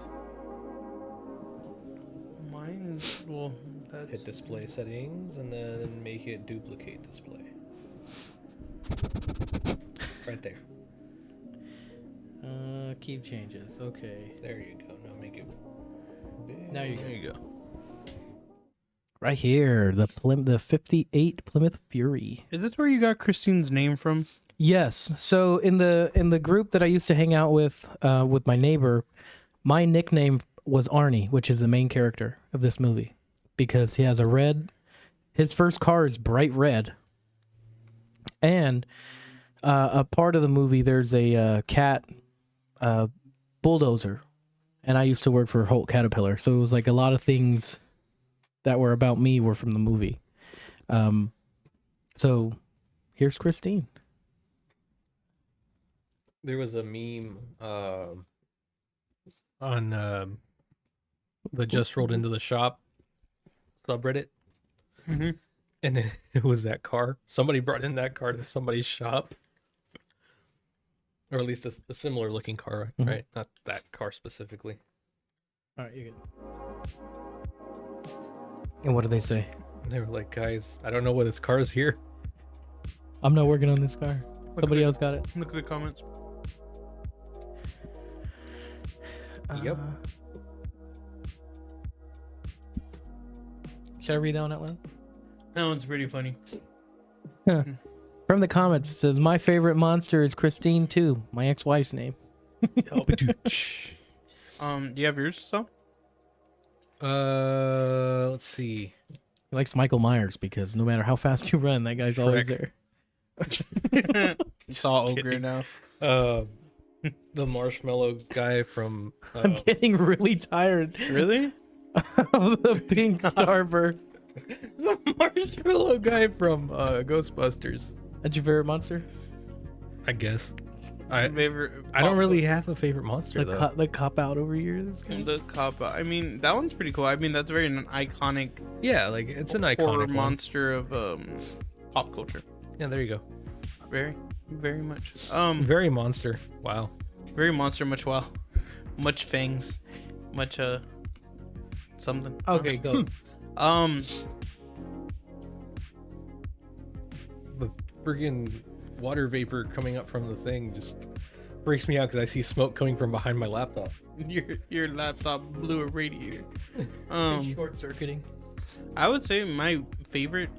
Mine. Well, that's. Hit display settings and then make it duplicate display. Right there. Keep changes. Okay. There you go. Now make it big. Now There you go. Right here, the 58 Plymouth Fury. Is this where you got Christine's name from? Yes. So in the group that I used to hang out with my neighbor, my nickname was Arnie, which is the main character of this movie, because he has his first car is bright red, and a part of the movie there's a cat bulldozer, and I used to work for Holt Caterpillar, so it was like a lot of things that were about me were from the movie. So here's Christine. There was a meme on the Just Rolled Into the Shop subreddit. Mm-hmm. And it was that car. Somebody brought in that car to somebody's shop. Or at least a similar looking car, Mhm. right? Not that car specifically. All right, you're good. And what do they say? And they were like, guys, I don't know why this car is here. I'm not working on this car. Somebody at else got it. Look at the comments. Yep. Should I read that one out loud? That one's pretty funny. From the comments, it says, my favorite monster is Christine too, my ex-wife's name. Do you have yours, so? Let's see. He likes Michael Myers because no matter how fast you run, that guy's always there. It's all ogre kidding. now. The marshmallow guy from I'm getting really tired Really? of the pink starburst. the marshmallow guy from Ghostbusters. That's your favorite monster? I guess. I Favorite don't really have a favorite monster though. The cop out over here. This guy. The cop. I mean, that one's pretty cool. I mean, that's very an iconic Yeah, like it's an iconic horror one. monster of pop culture. Yeah, there you go. Very, very much. Very monster. Wow. Very monster. Much much fangs, much something. Okay, go. The friggin' water vapor coming up from the thing just freaks me out because I see smoke coming from behind my laptop. Your laptop blew a radiator. Short circuiting. I would say my favorite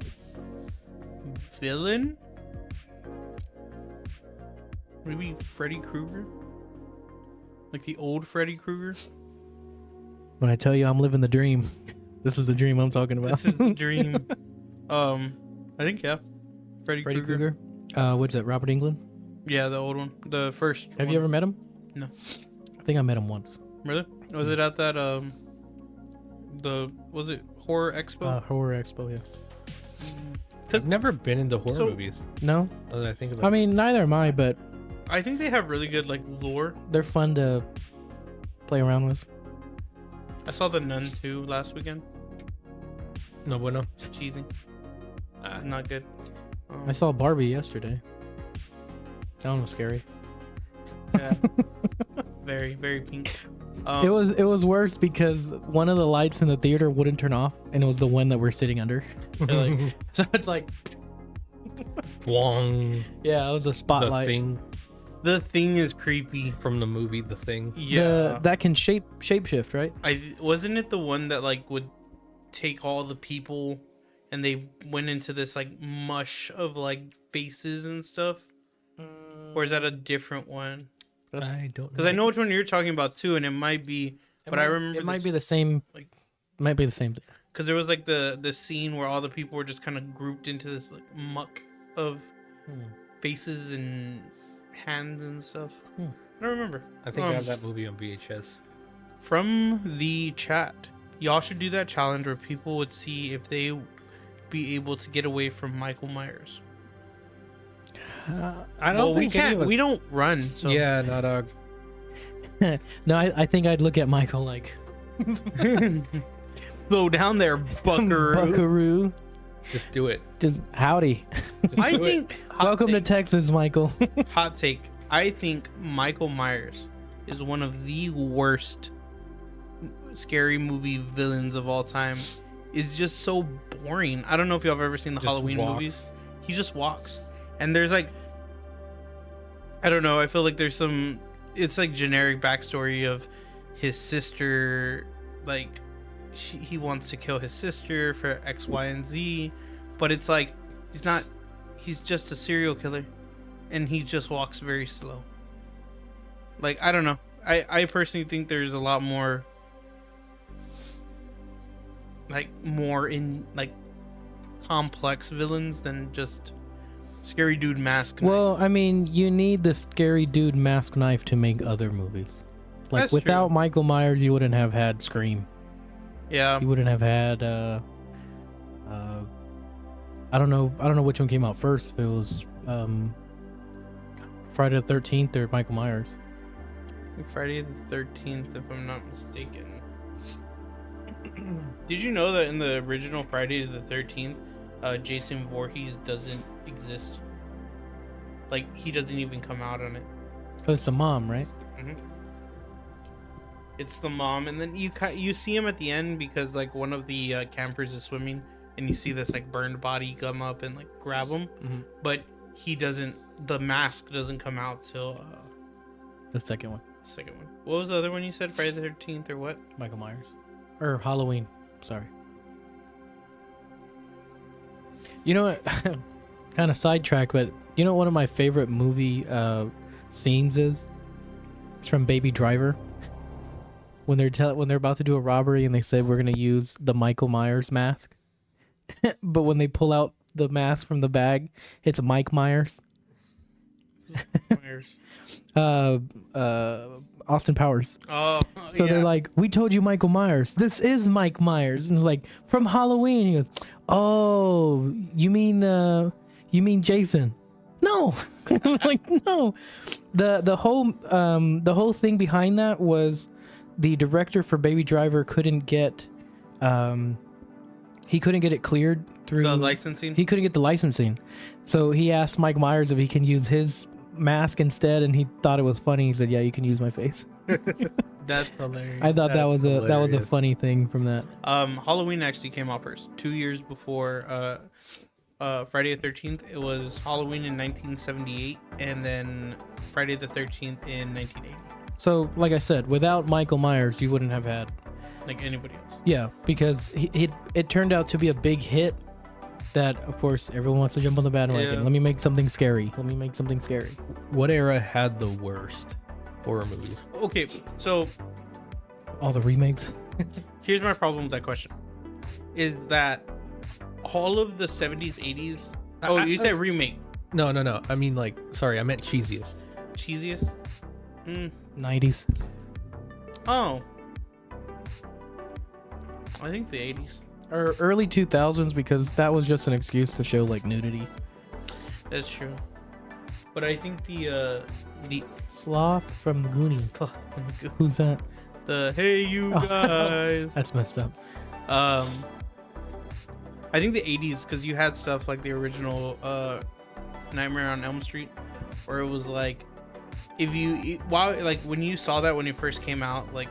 villain, maybe Freddy Krueger, like the old Freddy Krueger. When I tell you I'm living the dream, this is the dream I'm talking about. This is the dream. I think, yeah. Freddy Freddy Krueger. Krueger. What's it? Robert Englund. Yeah, the old one. The first Have one. you ever met him? No. I think I met him once. Really? Was it at that, was it Horror Expo? Horror Expo, yeah. I've never been into horror So- movies. No? Now that I think about I mean, neither am I, but I think they have really good, like, lore. they're fun to play around with. I saw The Nun 2 last weekend. it. No bueno. It's cheesy. Not good. I saw Barbie yesterday. That one was scary. Yeah. Very, very pink. It was worse because one of the lights in the theater wouldn't turn off, and it was the one that we're sitting under. like, So it's like, Wong. yeah, it was a The spotlight. Thing The Thing is creepy. from the movie The Thing. Yeah. That can shapeshift, right? Wasn't it the one that, like, would take all the people and they went into this, like, mush of, like, faces and stuff? Or is that a different one? I don't know. Because I know which one you're talking about too, and it might be, I remember it might be the same. like- Might be the same thing. because there was like the scene where all the people were just kind of grouped into this like muck of faces and hands and stuff. I don't remember. I think I have that movie on VHS. From the chat, y'all should do that challenge where people would see if they be able to get away from Michael Myers. I Well, we can't. We don't run. So Yeah, no dog. No, I think I'd look at Michael like slow down there, Buckaroo. Buckaroo. Just do it. Just howdy. I do it. think. Welcome to Texas, Michael. Hot take. I think Michael Myers is one of the worst scary movie villains of all time. It's just so boring. I don't know if y'all have ever seen the Just Halloween walks. movies. He just walks. And there's like, I don't know. I feel like there's some, it's like generic backstory of his sister. Like, he wants to kill his sister for X, Y, and Z. But it's like, he's just a serial killer. And he just walks very slow. Like, I don't know. I personally think there's a lot more, complex villains than just scary dude mask. Well, I mean, you need the scary dude mask knife to make other movies. Like That's without true. Michael Myers, you wouldn't have had Scream. Yeah. You wouldn't have had. I don't know which one came out first. If it was Friday the 13th or Michael Myers. Friday the 13th, if I'm not mistaken. Did you know that in the original Friday the 13th, Jason Voorhees doesn't exist? Like, he doesn't even come out on it. Oh, it's the mom, right? It's the mom, and then you see him at the end because like one of the campers is swimming, and you see this like burned body come up and like grab him, but he doesn't. The mask doesn't come out till The second one, the second one. What was the other one you said? Friday the 13th or what? Michael Myers, or Halloween. Sorry. You know what? Kind of sidetrack, but you know what one of my favorite movie scenes is? It's from Baby Driver. When they're about to do a robbery and they said we're gonna use the Michael Myers mask, but when they pull out the mask from the bag, it's Mike Myers. Myers. Austin Powers. Oh, So yeah. they're like, we told you Michael Myers. This is Mike Myers. And like, from Halloween. He goes, oh, you mean Jason? No. Like, no. The whole thing behind that was the director for Baby Driver couldn't get it cleared through the licensing. He couldn't get the licensing. So he asked Mike Myers if he can use his mask instead, and he thought it was funny. He said, yeah, you can use my face. That's hilarious. I thought that was a hilarious. funny thing from that. Halloween actually came out first. 2 years before Friday the 13th. It was Halloween in 1978, and then Friday the 13th in 1980. So, like I said, without Michael Myers, you wouldn't have had. Like anybody else. Yeah, because it turned out to be a big hit. That, of course, everyone wants to jump on the bandwagon. Yeah. Let me make something scary. What era had the worst horror movies? Okay, so All the remakes. here's my problem with that question. Is that all of the 70s, 80s. Oh, you said remake. No. I mean, like, sorry, I meant cheesiest. Cheesiest? 90s. Oh. I think the 80s. Or early 2000s, because that was just an excuse to show like nudity. That's true. But I think the Sloth from the Goonies. Who's that? the hey you guys. That's messed up. I think the 80s, because you had stuff like the original Nightmare on Elm Street, where it was like, when you saw that when it first came out, like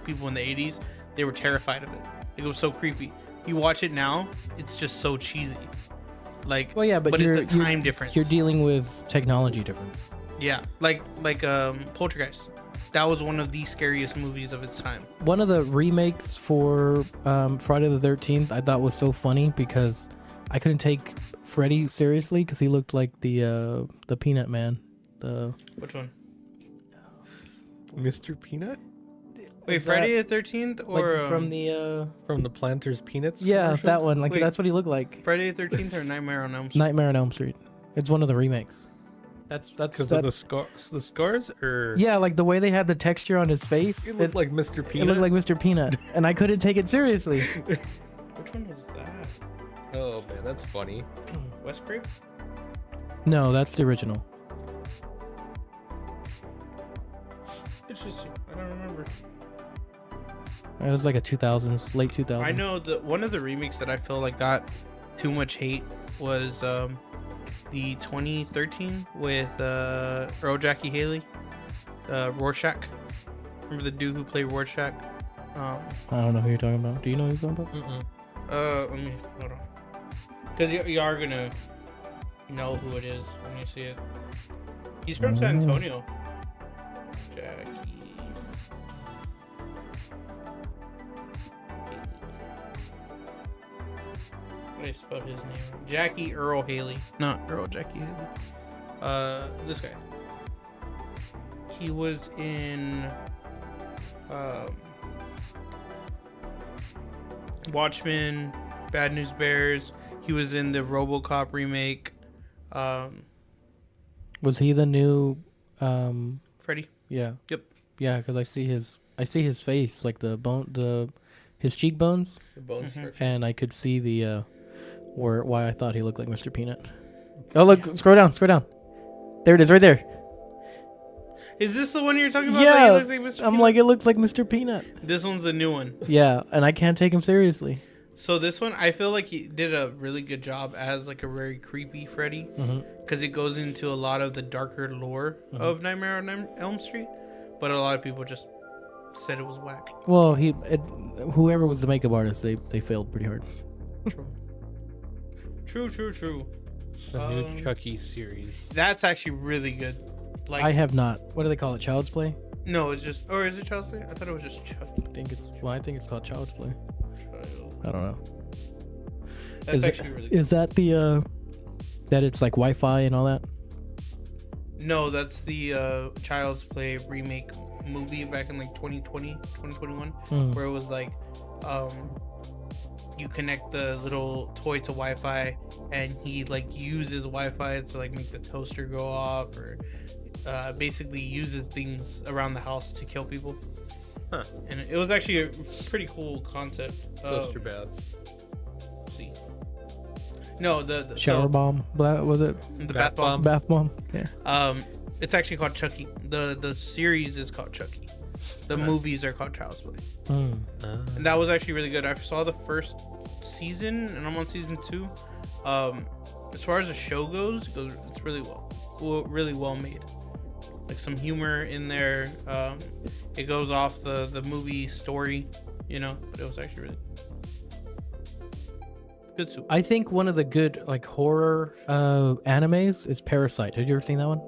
people in the 80s, they were terrified of it. Like, it was so creepy. You watch it now, it's just so cheesy. Like, Well, yeah, but it's a time difference. You're dealing with technology difference. Yeah, like Poltergeist. That was one of the scariest movies of its time. One of the remakes for Friday the 13th I thought was so funny because I couldn't take Freddy seriously because he looked like the Peanut Man. Which one? Mr. Peanut? Wait, Friday the 13th, or like from the Planters Peanuts? yeah, commercials? that one. Like Wait. that's what he looked like. Friday the 13th or Nightmare on Elm Street? Nightmare on Elm Street. It's one of the remakes. That's Because of the scars, or yeah, like the way they had the texture on his face. it looked like Mr. It Peanut. looked like Mr. Peanut, and I couldn't take it seriously. Which one was that? Oh man, that's funny. West Grape? No, that's the original. It's just I don't remember. It was like a 2000s, late 2000s. I know one of the remakes that I feel like got too much hate was the 2013 with Earl Jackie Haley, Rorschach. Remember the dude who played Rorschach? I don't know who you're talking about. Do you know who you're talking about? Mm-mm. Let me hold on, because you are gonna know who it is when you see it. He's from San Antonio. Jackie. I spelled his name. Jackie Earl Haley, not Earl Jackie Haley. This guy. He was in Watchmen, Bad News Bears. He was in the RoboCop remake. Was he the new? Freddy. Yeah. Yep. Yeah, because I see his face, like his cheekbones, The bone Mhm. structure. and I could see the why I thought he looked like Mr. Peanut. Oh look, scroll down. There it is, right there. Is this the one you're talking about? Yeah, That he looks like Mr. I'm Peanut? like, it looks like Mr. Peanut. This one's the new one. Yeah, and I can't take him seriously. So this one, I feel like he did a really good job as like a very creepy Freddy, because it goes into a lot of the darker lore of Nightmare on Elm Street, but a lot of people just said it was whack. Well, whoever was the makeup artist, they failed pretty hard. True. The new Chucky series. That's actually really good. Like, I have not. What do they call it? Child's Play? no, it's just, or is it Child's Play? I thought it was just Chucky. I think it's called Child's Play. I don't know. That's Is actually really good. Is that the that it's like Wi-Fi and all that? No, that's the Child's Play remake movie back in like 2020, 2021, where it was like, you connect the little toy to Wi-Fi, and he like uses Wi-Fi to like make the toaster go off, or basically uses things around the house to kill people. Huh. And it was actually a pretty cool concept. Toaster baths. See. No, the Shower bomb? Was it the bath bomb. bath bomb? Yeah. It's actually called Chucky. The series is called Chucky. The movies are called Child's Play. And that was actually really good. I saw the first season, and I'm on season 2. As far as the show goes, it's really well made. Like some humor in there. It goes off the movie story, but it was actually really good soup. I think one of the good like horror animes is Parasite. Have you ever seen that one?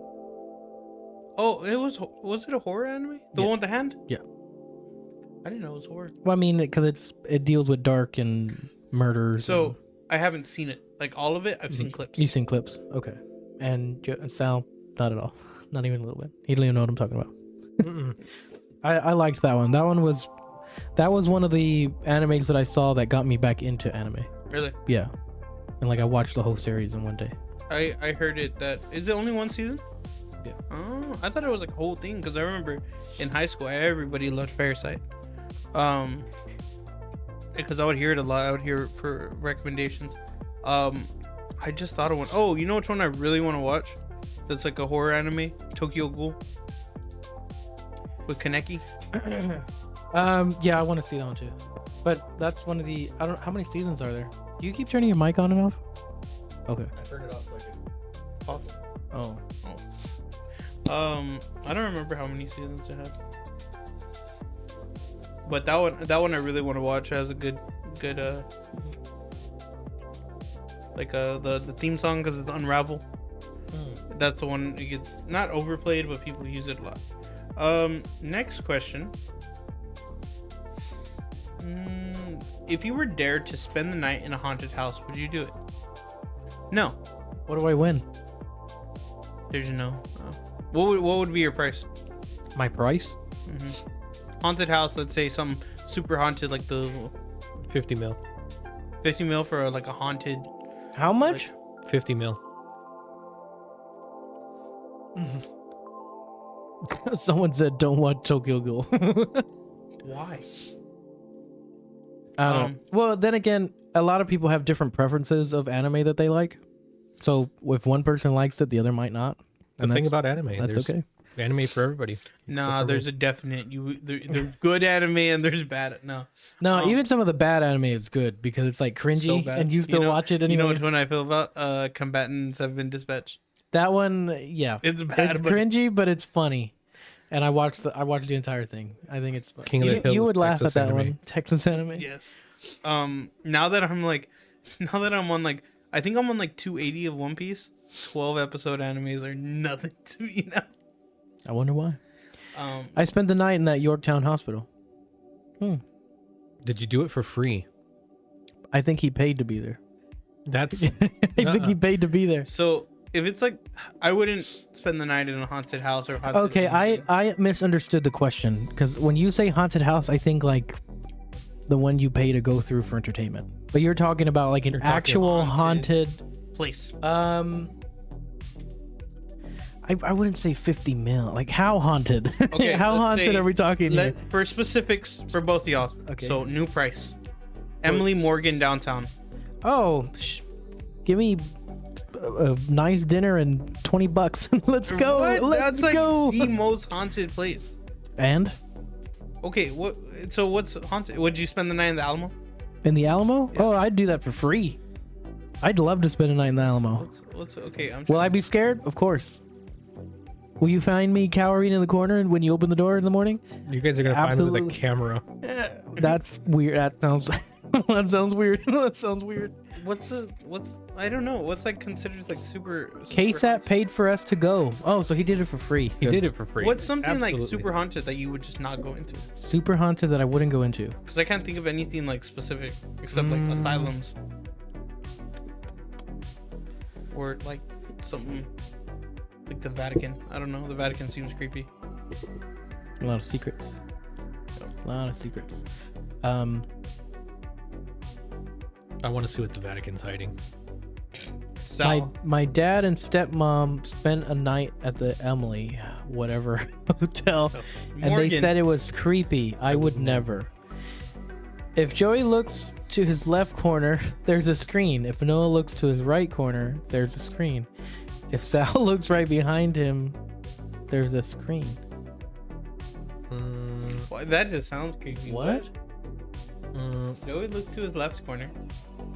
Oh, was it a horror anime? The one with the hand? Yeah. I didn't know it was horror. Well, I mean, because it deals with dark and murders. So I haven't seen it, like all of it. I've seen clips. You've seen clips, okay? And Sal, not at all, not even a little bit. He don't even know what I'm talking about. I liked that one. That was one of the animes that I saw that got me back into anime. Really? Yeah, and like I watched the whole series in one day. I heard it that is it only one season? Yeah. Oh, I thought it was like a whole thing because I remember in high school everybody loved Parasite. Because I would hear it a lot. I would hear it for recommendations. I just thought of one. Oh, you know which one I really want to watch? That's like a horror anime, Tokyo Ghoul with Kaneki. Yeah, I want to see that one too. But that's one of the. I don't. How many seasons are there? Do you keep turning your mic on and off? Okay. I turned it off so I could. Oh. I don't remember how many seasons it had. But that one I really want to watch. It has a good like the theme song because it's Unravel. That's the one that gets not overplayed, but people use it a lot. Next question. If you were dared to spend the night in a haunted house, would you do it? No. What do I win? There's a no. What would be your price? My price? Haunted house, let's say some super haunted, like the 50 mil. 50 mil for like a haunted. How much? 50 mil. Someone said don't watch Tokyo Ghoul. Why? I don't know. Well, then again, a lot of people have different preferences of anime that they like. So if one person likes it, the other might not. The thing about anime, that's there's okay. Anime for everybody. Nah, there's a definite. There's good anime and there's bad. No, even some of the bad anime is good because it's like cringy so bad. and you still watch it anyway. You know which one I feel about? Combatants have been dispatched. That one, yeah, It's bad. it's cringy, but it's funny. And I watched the entire thing. I think it's fun. King of the Hill, you would laugh Texas at that anime. one, Texas anime. Yes. Now that I'm on like, I think I'm on like 280 of One Piece. 12 episode animes are nothing to me now. I wonder why. I spent the night in that Yorktown hospital. Did you do it for free? I think he paid to be there. That's I think he paid to be there. So if it's like, I wouldn't spend the night in a haunted house or haunted. Okay, I misunderstood the question because when you say haunted house, I think like the one you pay to go through for entertainment. But you're talking about like an actual haunted place. I wouldn't say 50 mil. Like how haunted? Okay, how let's haunted say- are we talking here? For specifics for both of y'all. Okay. So new price. Emily Morgan downtown. Oh, give me a nice dinner and $20. Let's go. What? Let's That's go. like the most haunted place. And Okay, so what's haunted? Would you spend the night in the Alamo? in the Alamo? Yeah. Oh, I'd do that for free. I'd love to spend a night in the Alamo. What's okay? Will I be scared? Of course. Will you find me cowering in the corner when you open the door in the morning? You guys are gonna find me with Absolutely. a camera. That's weird. That sounds. That sounds weird. That sounds weird. What's I don't know. What's like considered like super KSAT haunted? paid for us to go. Oh, so he did it for free. He did it for free. What's something like Absolutely. super haunted that you would just not go into? Super haunted that I wouldn't go into. Because I can't think of anything like specific except like asylums or like something like the Vatican. I don't know. The Vatican seems creepy. A lot of secrets. A lot of secrets. I want to see what the Vatican's hiding. Sal. My dad and stepmom spent a night at the Emily whatever hotel, and they Morgan. said it was creepy. I would never. If Joey looks to his left corner, there's a screen. If Noah looks to his right corner, there's a screen. If Sal looks right behind him, there's a screen. Well, that just sounds creepy. What? Joey looks to his left corner.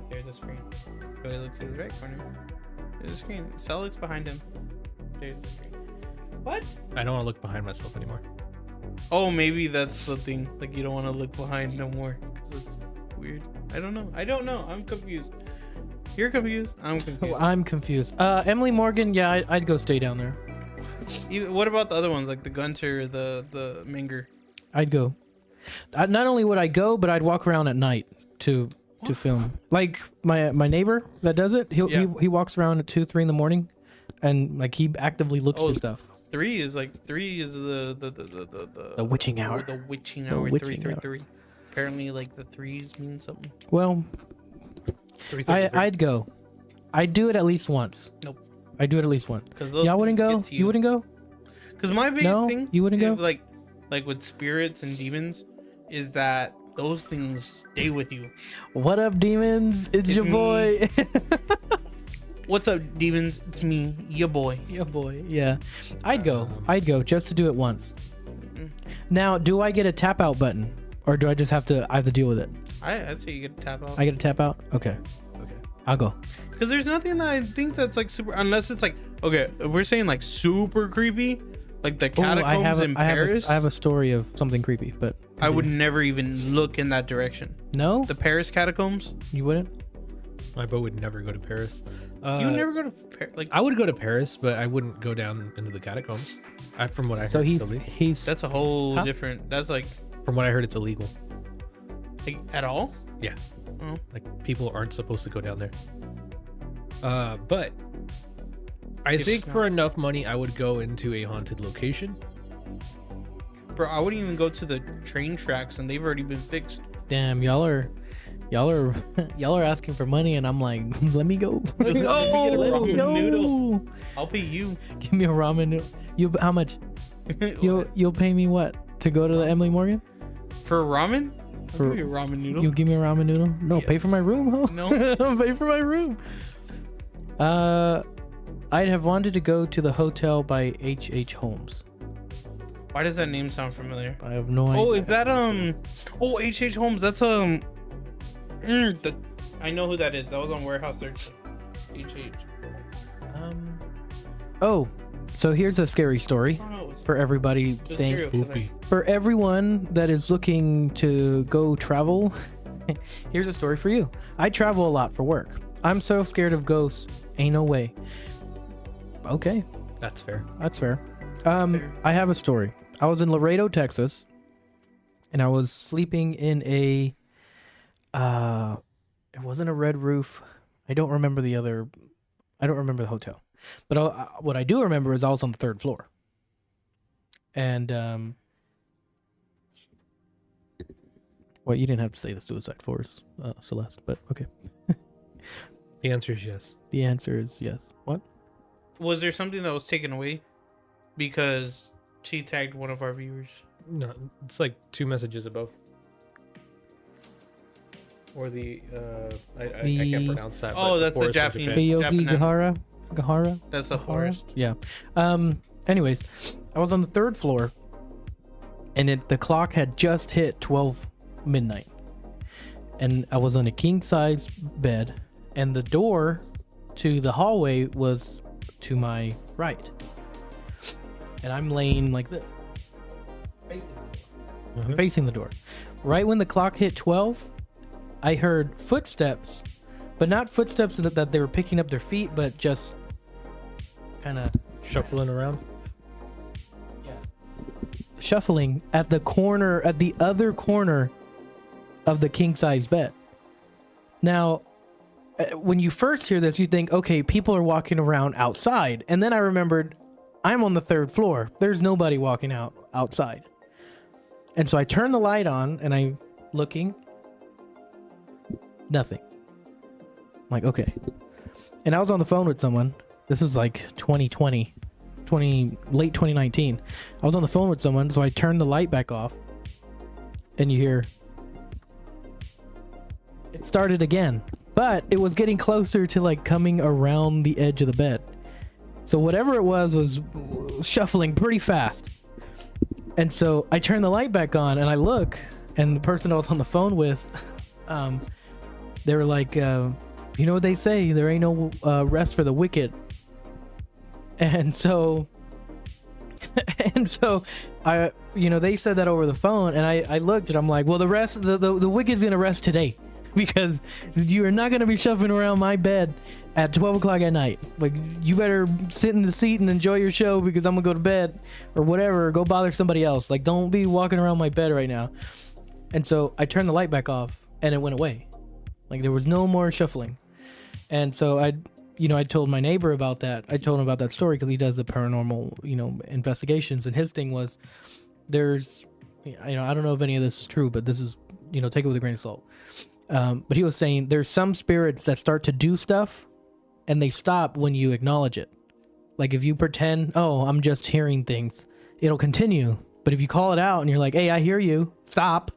There's a screen. Joey looks to his right corner. There's a screen. Sal looks behind him. There's a screen. What? I don't want to look behind myself anymore. Oh, maybe that's the thing. Like you don't want to look behind no more because it's weird. I don't know. I'm confused. You're confused. I'm confused. I'm confused. Emily Morgan, yeah, I'd go stay down there. What about the other ones like the Gunter, the Minger? I'd go. Not only would I go, but I'd walk around at night to film. Like my neighbor that does it, he walks around at 2-3 in the morning, and like he actively looks for stuff. 3 is the witching hour. The witching The hour. witching 3. Apparently, like the 3s mean something. Well, I'd go. I'd do it at least once. Nope. I'd do it at least once. Because Y'all wouldn't go? You wouldn't go? Because my biggest No, thing, you wouldn't go? like with spirits and demons, is that those things stay with you. What up, demons? It's your me. boy. What's up, demons? It's me, your boy. Your boy. Yeah. I'd go just to do it once. Now, do I get a tap out button? Or do I just have to deal with it? I'd say you get to tap out. I get a tap out? Okay. I'll go. Because there's nothing that I think that's like super, unless it's like, okay, if we're saying like super creepy, like the catacombs in Paris. I have a story of something creepy, but I would never even look in that direction. No? The Paris catacombs. You wouldn't? My boat would never go to Paris. You would never go to Paris. Like I would go to Paris, but I wouldn't go down into the catacombs. From what I heard, So it's illegal. he's that's a whole Huh? different. That's like From what I heard, it's illegal. at all. Yeah, Oh. like people aren't supposed to go down there. But I think for enough money, I would go into a haunted location. Bro, I wouldn't even go to the train tracks, and they've already been fixed. damn, y'all are asking for money, and I'm like, let me go. Let me Let me get a go. ramen Yo. noodle. I'll pay you. Give me a ramen noodle. How much? You'll pay me what to go to the Emily Morgan? For ramen? I'll For- give you a ramen noodle. You'll give me a ramen noodle? No, Yeah. pay for my room, huh? No. Pay for my room. I'd have wanted to go to the hotel by H.H. Holmes. Why does that name sound familiar? I have no idea. Oh, is that Oh, H.H. Holmes. That's I know who that is. That was on Warehouse 13. H.H. Oh, so here's a scary story I don't know. It's for everybody the staying. serial killer. Poopy. For everyone that is looking to go travel, here's a story for you. I travel a lot for work. I'm so scared of ghosts. Ain't no way. Okay, That's fair. that's fair. Fair. I have a story. I was in Laredo, Texas, and I was sleeping in a it wasn't a red roof. I don't remember the hotel. But what I do remember is I was on the third floor. And well, you didn't have to say the suicide force, Celeste, but okay. The answer is yes. The answer is yes. What? Was there something that was taken away because she tagged one of our viewers? No, it's like 2 messages above. Or I can't pronounce that. Oh, but that's the forest of Japanese- Japan. Yogi Japanese. Gahara? That's the Gahara? forest. Yeah. Anyways, I was on the third floor, and the clock had just hit 12 midnight. And I was on a king size bed, and the door to the hallway was to my right. And I'm laying like this, facing the door. Right when the clock hit 12, I heard footsteps, but not footsteps that they were picking up their feet, but just kind of Shuffling around. shuffling at the other corner of the king size bed. Now, when you first hear this, you think, okay, people are walking around outside. And then I remembered I'm on the third floor. There's nobody walking outside. And so I turn the light on and I'm looking. Nothing. I'm like, okay. And I was on the phone with someone. This was like late 2019. I was on the phone with someone, so I turned the light back off. And you hear it started again. But it was getting closer to like coming around the edge of the bed. So whatever it was shuffling pretty fast. And so I turn the light back on and I look, and the person I was on the phone with, they were like, you know what they say, there ain't no rest for the wicked. And so I, they said that over the phone, and I looked and I'm like, well, the wicked's gonna rest today, because you are not gonna be shuffling around my bed at 12 o'clock at night. Like, you better sit in the seat and enjoy your show, because I'm gonna go to bed or whatever, or go bother somebody else. Like, don't be walking around my bed right now. And so I turned the light back off and it went away. Like, there was no more shuffling. And so I told my neighbor about that. I told him about that story because he does the paranormal, investigations. And his thing was, I don't know if any of this is true, but this is, take it with a grain of salt. But he was saying there's some spirits that start to do stuff and they stop when you acknowledge it. Like if you pretend, oh, I'm just hearing things, it'll continue. But if you call it out and you're like, hey, I hear you, stop.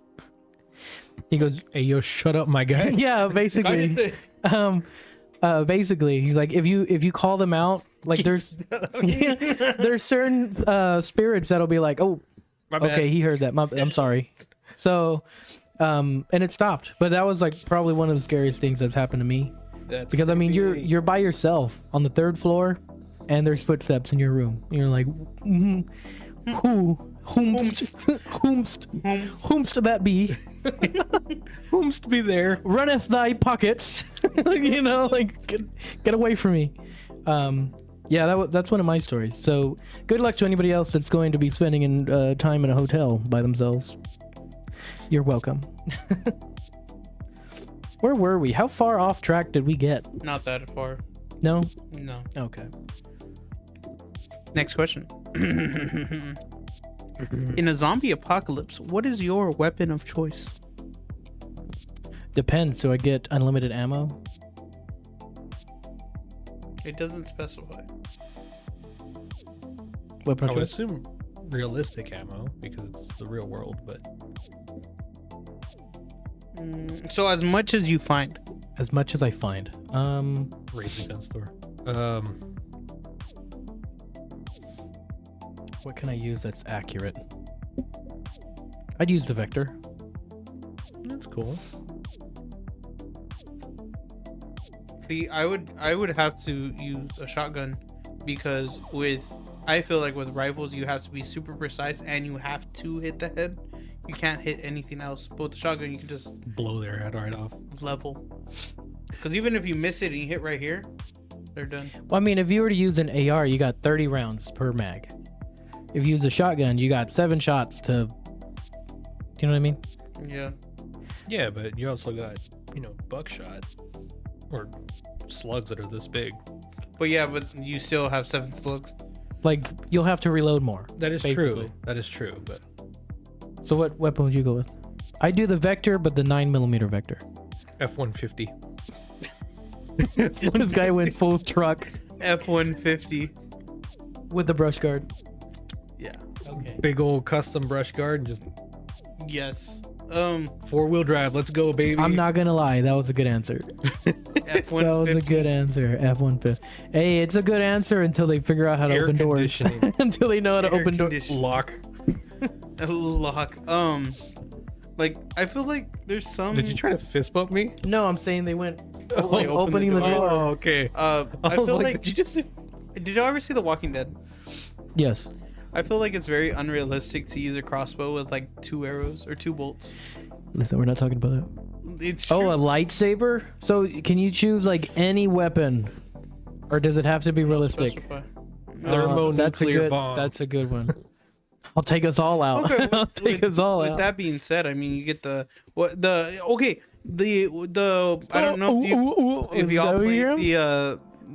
He goes, Hey, yo, shut up, my guy. yeah, basically. Basically, he's like, if you call them out, like there's there's certain spirits that'll be like, oh, My bad. okay, he heard that. I'm sorry. So, and it stopped. But that was like probably one of the scariest things that's happened to me. That's Because I mean, creepy. you're by yourself on the 3rd floor, and there's footsteps in your room. And you're like, whomst that be? Whomst be there. Runneth thy pockets. You know, like get away from me. Yeah, that's one of my stories. So good luck to anybody else that's going to be spending time in a hotel by themselves. You're welcome. Where were we? How far off track did we get? Not that far. No? No. Okay. Next question. In a zombie apocalypse, what is your weapon of choice? Depends. Do I get unlimited ammo? It doesn't specify. Weapon I of would choice? assume realistic ammo because it's the real world, but So as much as you find. As much as I find. raise a gun store. What can I use that's accurate? I'd use the Vector. That's cool. See, I would have to use a shotgun because I feel like with rifles you have to be super precise and you have to hit the head. You can't hit anything else. But with the shotgun you can just Blow their head right off. level. Because even if you miss it and you hit right here, they're done. Well, I mean, if you were to use an AR, you got 30 rounds per mag. If you use a shotgun, you got 7 shots to... You know what I mean? Yeah. Yeah, but you also got, buckshot. Or slugs that are this big. But yeah, but you still have 7 slugs. Like, you'll have to reload more. That is Basically. true. That is true, but So what weapon would you go with? I do the Vector, but the 9mm Vector. F-150. This guy went full truck F-150. with the brush guard. Yeah. Okay. Big old custom brush guard and just Yes. 4-wheel drive. Let's go, baby. I'm not gonna lie, that was a good answer. F-150. That was a good answer. F-150. Hey, it's a good answer until they figure out how to Air open doors. conditioning. Until they know how to Air open doors. conditioning. Lock. Lock. Like I feel like there's some. Did you try to fist bump me? No, I'm saying they went like, open opening the the door. door. Oh, okay. I was feel like, like. did you just say... Did you ever see The Walking Dead? Yes. I feel like it's very unrealistic to use a crossbow with like 2 arrows or 2 bolts. Listen, we're not talking about that. It's Oh, true. a lightsaber? So can you choose like any weapon? Or does it have to be realistic? Specify. That's a Thermonuclear good, bomb. That's a good one. I'll take us all out. Okay, I'll take us all with out. that being said, I mean you get the I don't know if y'all played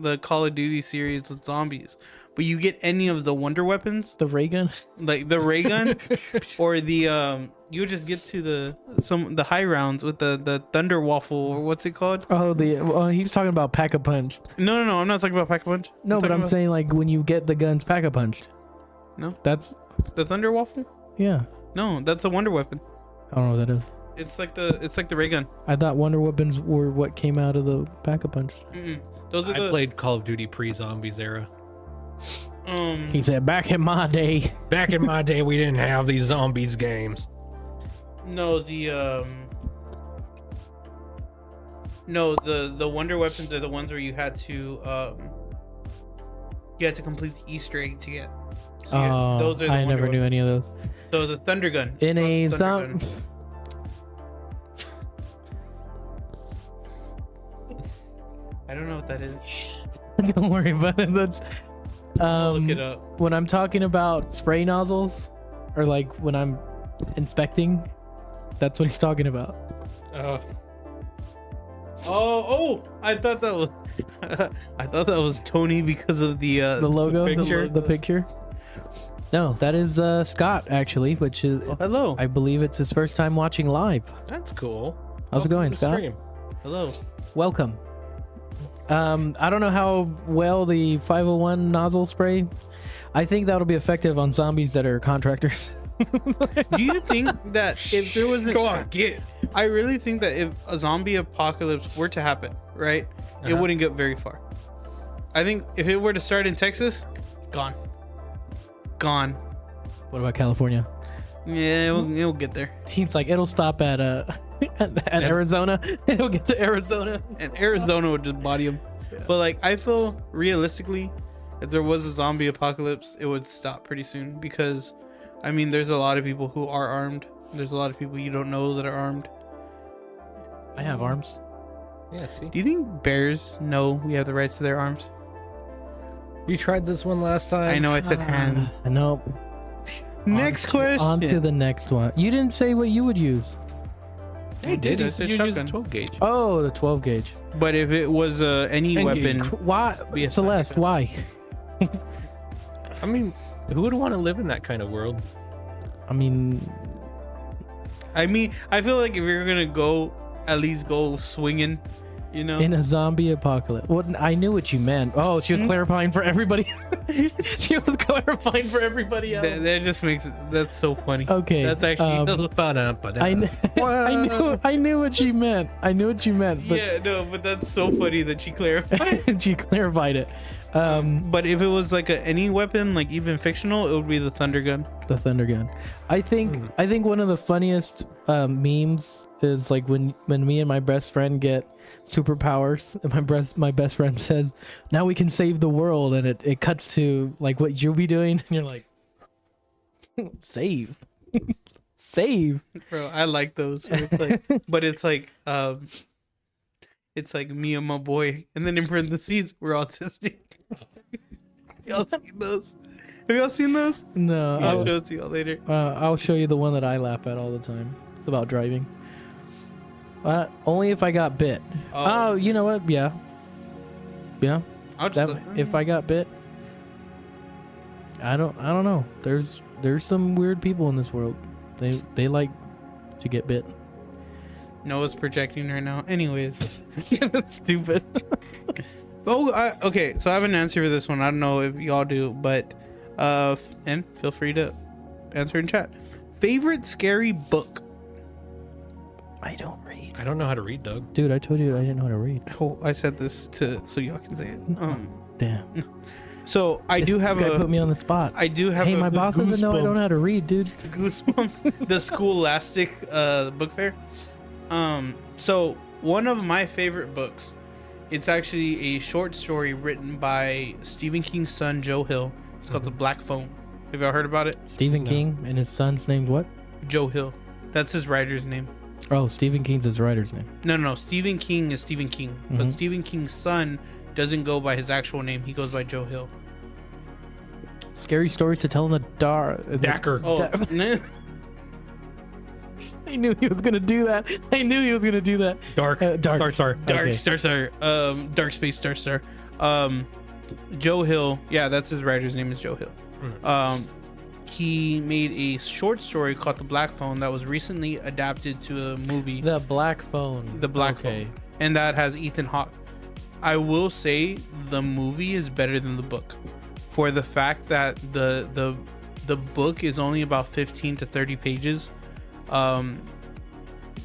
the Call of Duty series with zombies, but you get any of the wonder weapons the ray gun? like the ray gun or the you just get to the high rounds with the thunder waffle or what's it called? Oh, he's talking about Pack-a-Punch. No, I'm not talking about Pack-a-Punch. No, but talking I'm about saying like when you get the guns Pack-a-Punched. No. That's the thunder waffle. yeah. No, that's a wonder weapon. I don't know what that is. It's like the ray gun. I thought wonder weapons were what came out of the Pack-a-Punch. Those are I the played Call of Duty pre-zombies era. He said, back in my day. Back in my day, we didn't have these zombies games. No, the wonder weapons are the ones where you had to complete the Easter egg to get. So Oh, those are the I never wonder knew any of those. weapons. So the thunder gun. In a It's called the thunder gun. I don't know what that is. Don't worry about it. That's I'll look it up. when I'm talking about spray nozzles, or like when I'm inspecting. That's what he's talking about. Oh! I thought that was Tony because of the The logo, picture. the picture. No, that is Scott actually, which is Oh, hello. I believe it's his first time watching live. That's cool. How's it going, Scott? Stream. Hello. Welcome. I don't know how well the 501 nozzle spray. I think that'll be effective on zombies that are contractors. Do you think that if there was Go on, get. I really think that if a zombie apocalypse were to happen, right, it wouldn't get very far. I think if it were to start in Texas, gone. What about California? Yeah, it'll get there. He's like, it'll stop at at Arizona. It'll get to Arizona. And Arizona would just body him. But like, I feel realistically, if there was a zombie apocalypse, it would stop pretty soon because, I mean, there's a lot of people who are armed. There's a lot of people you don't know that are armed. I have arms. Yeah, see. Do you think bears know we have the rights to their arms? You tried this one last time. I know I said hands. Nope. Next question. On to the next one. You didn't say what you would use. You did. I You said said you use a shotgun. 12 gauge. Oh, the 12 gauge. But if it was any And weapon, Why, Be a Celeste? sniper. Why? I mean, who would want to live in that kind of world? I mean, I feel like if you're gonna go, at least go swinging, you know. in a zombie apocalypse. Well, I knew what you meant. Oh, she was clarifying for everybody. She was clarifying for everybody else. That just makes that's so funny. Okay. That's actually I knew what she meant. I knew what you meant, but yeah, no, but that's so funny that she clarified. she clarified it. But if it was like any weapon, like even fictional, it would be the thunder gun. The thunder gun. I think one of the funniest memes is like when me and my best friend get superpowers and my best friend says, now we can save the world, and it cuts to like what you'll be doing and you're like, save. Bro, I like those. Where it's like, but it's like me and my boy, and then in parentheses, we're autistic. Y'all seen those? Have y'all seen those? No, I'll show it to y'all later. I'll show you the one that I laugh at all the time. It's about driving. Only if I got bit. Oh, you know what? Yeah. I'll just If I got bit, I don't know. There's some weird people in this world. They like to get bit. Noah's projecting right now. Anyways. That's stupid. Okay. So I have an answer for this one. I don't know if y'all do, but and feel free to answer in chat. Favorite scary book? I don't read. I don't know how to read, Doug. Dude, I told you I didn't know how to read. Oh, I said this so y'all can say it. Damn. So I do have this guy put me on the spot. I do have. Hey, my boss doesn't know I don't know how to read, dude. Goosebumps. The Scholastic book fair. So one of my favorite books, it's actually a short story written by Stephen King's son Joe Hill. It's called The Black Phone. Have y'all heard about it? Stephen King and his son's named what? Joe Hill. That's his writer's name. Oh, Stephen King's his writer's name. No. Stephen King is Stephen King, but Stephen King's son doesn't go by his actual name. He goes by Joe Hill. Scary stories to tell in the dark. Dacker. Oh, I knew he was gonna do that. Dark. Dark. Star. Dark Okay. Star. Dark Space Star. Joe Hill. Yeah, that's his writer's name is Joe Hill. He made a short story called The Black Phone that was recently adapted to a movie. The Black Phone. The Black Phone. And that has Ethan Hawke. I will say the movie is better than the book for the fact that the book is only about 15 to 30 pages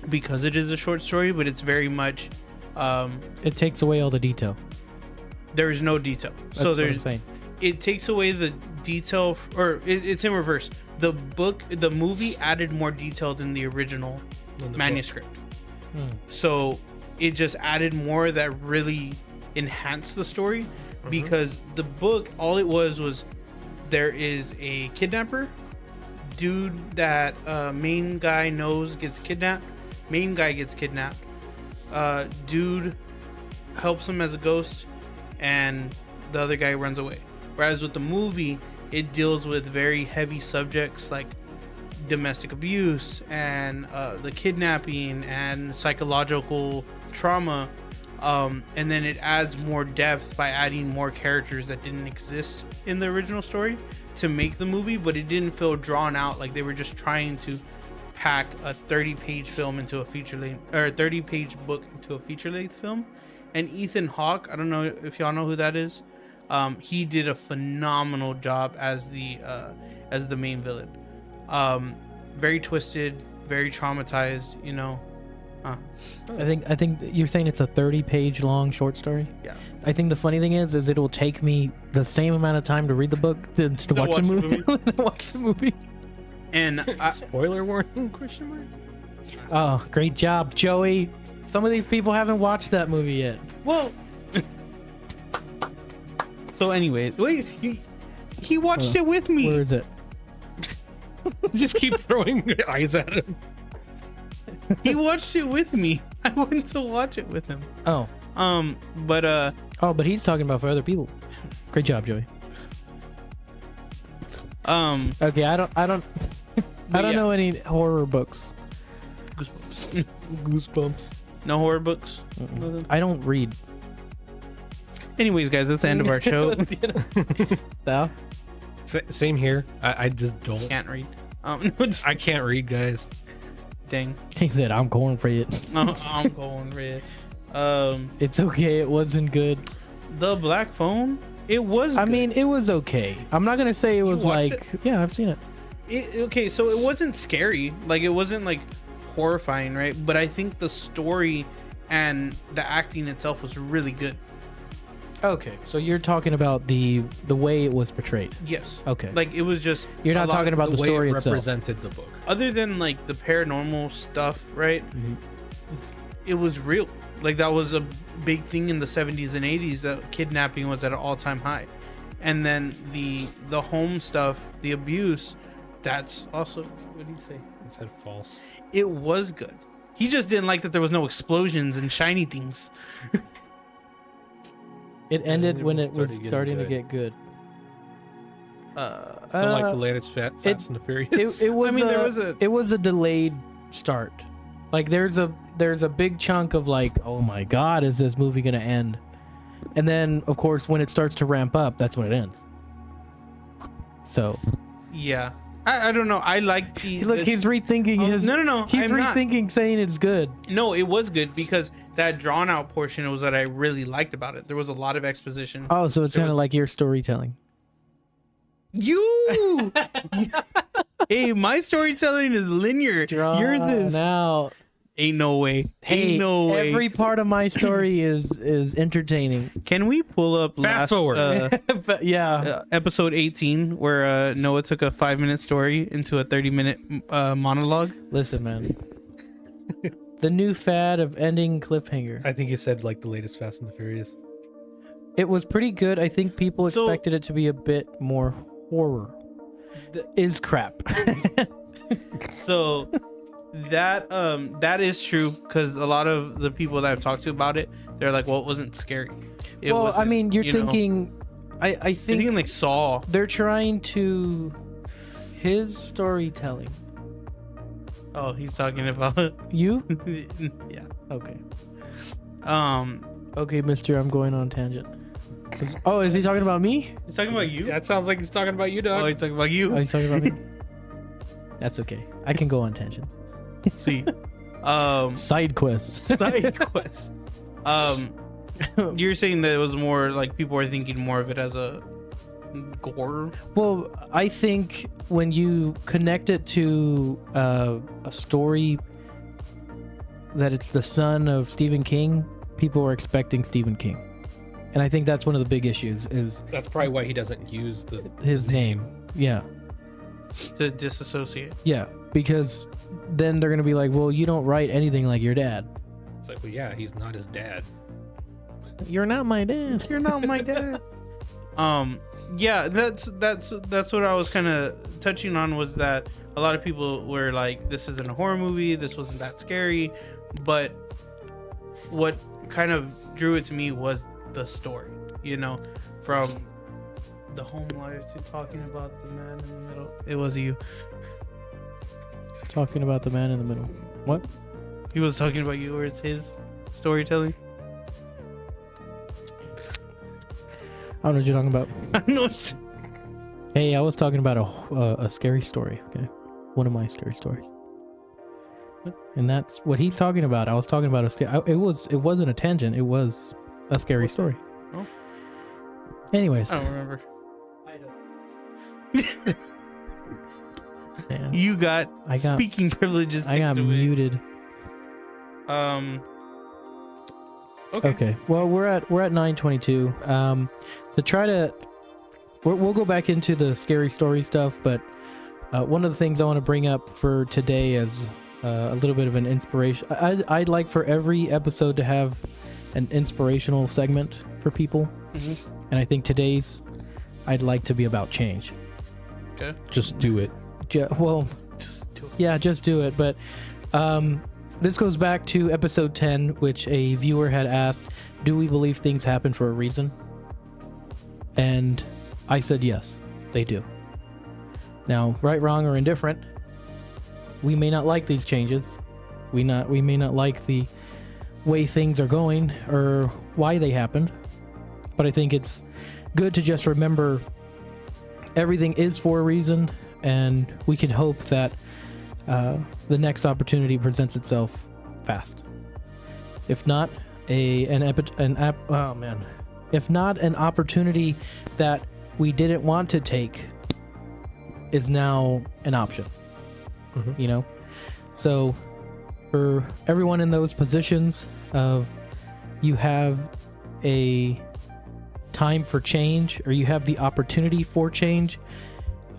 because it is a short story, but it's very much It takes away all the detail. there's no detail. That's So what I'm there's saying. it takes away the detail it's in reverse. The movie added more detail than the original manuscript. So it just added more that really enhanced the story because the book, all it was there is a kidnapper dude that main guy knows gets kidnapped. Main guy gets kidnapped. Dude helps him as a ghost and the other guy runs away. Whereas with the movie, it deals with very heavy subjects like domestic abuse and the kidnapping and psychological trauma, and then it adds more depth by adding more characters that didn't exist in the original story to make the movie, but it didn't feel drawn out like they were just trying to pack a 30-page film into a feature length, or a 30-page book into a feature length film. And Ethan Hawke, I don't know if y'all know who that is. He did a phenomenal job as the main villain. Very twisted, very traumatized, you know. I think you're saying it's a 30-page long short story. Yeah. I think the funny thing is it'll take me the same amount of time to read the book to watch the movie. Watch the movie. And Spoiler warning? Question mark. Oh, great job, Joey. Some of these people haven't watched that movie yet. well. So anyway, wait, he watched it with me. Where is it? Just keep throwing eyes at him. He watched it with me. I went to watch it with him. Oh. But he's talking about for other people. Great job, Joey. Okay, I don't know any horror books. Goosebumps. No horror books. I don't read. Anyways, guys, that's the end of our show. Thou? Same here. I just don't. Can't read. I can't read, guys. Dang. He said, "I'm going for it." I'm going red. It's okay. It wasn't good. The Black Phone. It was. I good. mean, it was okay. I'm not gonna say it was watched like. Yeah, I've seen it. Okay, so it wasn't scary. Like, it wasn't like horrifying, right? But I think the story and the acting itself was really good. Okay, so you're talking about the way it was portrayed. Yes. Okay. Like, it was just. You're not talking about the way story it itself. represented the book. Other than like the paranormal stuff, right? Mm-hmm. It was real. Like, that was a big thing in the 70s and 80s, that kidnapping was at an all-time high. And then the home stuff, the abuse, that's also, what do you say? It said false. It was good. He just didn't like that there was no explosions and shiny things. It ended it when was it was starting starting to good. get good. So like the latest Fast and the Furious. It was. I mean, It was a delayed start. Like there's a big chunk of like, oh my god, is this movie gonna end? And then of course when it starts to ramp up, that's when it ends. So Yeah. I don't know. I like the... look, he's rethinking his. No. He's rethinking saying it's good. No, it was good because that drawn out portion was what I really liked about it. There was a lot of exposition. Oh, so it's There kind of was- like your storytelling. You! Hey, my storytelling is linear. Yours is... Now, Ain't no way. hey, Ain't no way. every part of my story is entertaining. Can we pull up Fast forward. But yeah, episode 18 where Noah took a 5-minute story into a 30-minute monologue? listen, man. The new fad of ending cliffhanger. I think you said like the latest Fast and the Furious. It was pretty good. I think people So- expected it to be a bit more horror. Is crap. So that is true, because a lot of the people that I've talked to about it, they're like, well, it wasn't scary. It well, I wasn't, mean, you're you know, thinking. I you're think thinking like Saw. they're trying to his storytelling. Oh, he's talking about You? yeah. Okay. Um, Okay, mister, I'm going on a tangent. Oh, is he talking about me? he's talking about you. That sounds like he's talking about you, Oh, dog. he's talking about Oh, you. he's talking about me? That's okay. I can go on tangent. See, Side quests. side quest. You're saying that it was more like people are thinking more of it as a gore. Well, I think when you connect it to a story that it's the son of Stephen King, people are expecting Stephen King. And I think that's one of the big issues is That's probably why he doesn't use the his name. Yeah. To disassociate. Yeah. Because then they're going to be like, well, you don't write anything like your dad. It's like, well, yeah, he's not his dad. You're not my dad. You're not my dad. Yeah, that's what I was kind of touching on, was that a lot of people were like, this isn't a horror movie, this wasn't that scary, but what kind of drew it to me was the story, you know, from the home life to talking about the man in the middle. It was you. Talking about the man in the middle. What? He was talking about you, or it's his storytelling. I don't know what you're talking about. I don't know. What Hey, I was talking about a scary story, okay? One of my scary stories. And that's what he's talking about. I was talking about it wasn't a tangent. It was a scary story. Oh. Anyways, I don't remember. yeah, You got speaking privileges. I got taken away. muted. Okay. Well, we're at 9:22. To try to, we'll go back into the scary story stuff, but one of the things I want to bring up for today is a little bit of an inspiration. I'd like for every episode to have an inspirational segment for people, and I think today's I'd like to be about change. Okay. Just do it. Just do it. Yeah, just do it. But this goes back to episode 10, which a viewer had asked, do we believe things happen for a reason? And I said yes, they do. Now, right, wrong, or indifferent, we may not like these changes. We may not like the way things are going or why they happened. But I think it's good to just remember everything is for a reason, and we can hope that the next opportunity presents itself fast. If not if not an opportunity that we didn't want to take is now an option. You know? So for everyone in those positions of you have a time for change or you have the opportunity for change,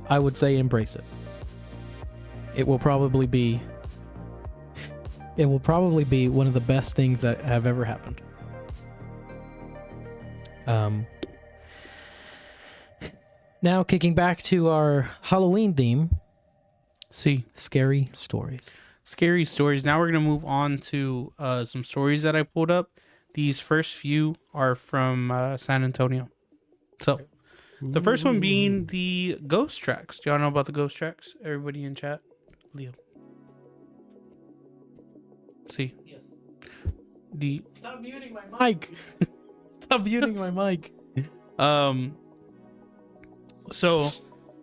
I would say embrace it. It will probably be one of the best things that have ever happened. Now kicking back to our Halloween theme, scary stories. Scary stories. Now we're going to move on to some stories that I pulled up. These first few are from San Antonio. So the first one being the ghost tracks. Do y'all know about the ghost tracks? Everybody in chat? Leo. See? Yes. Stop muting my Mike. Stop muting my mic. So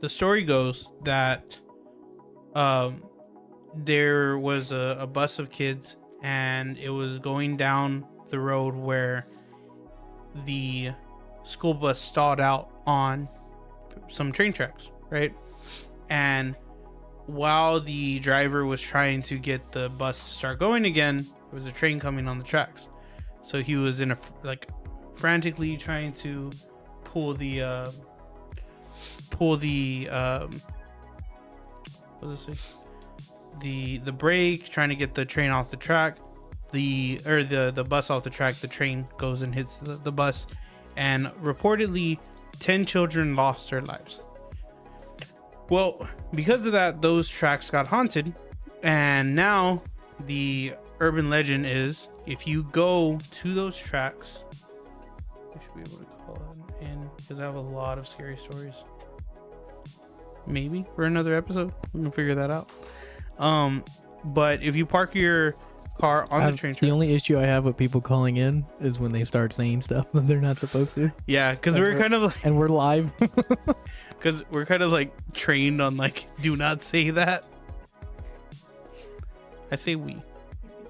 the story goes that there was a bus of kids and it was going down the road where the school bus stalled out on some train tracks, right? And while the driver was trying to get the bus to start going again, there was a train coming on the tracks. So he was frantically trying to pull the the brake, trying to get the train off the track, the bus off the track. The train goes and hits the bus, and reportedly 10 children lost their lives. Well, because of that, those tracks got haunted, and now the urban legend is if you go to those tracks, I should be able to call it in because I have a lot of scary stories. Maybe for another episode, we can figure that out. But if you park your car on the train tracks, the only issue I have with people calling in is when they start saying stuff that they're not supposed to. Yeah, because we're kind of like, and we're live. Because we're kind of like trained on like, do not say that. I say we.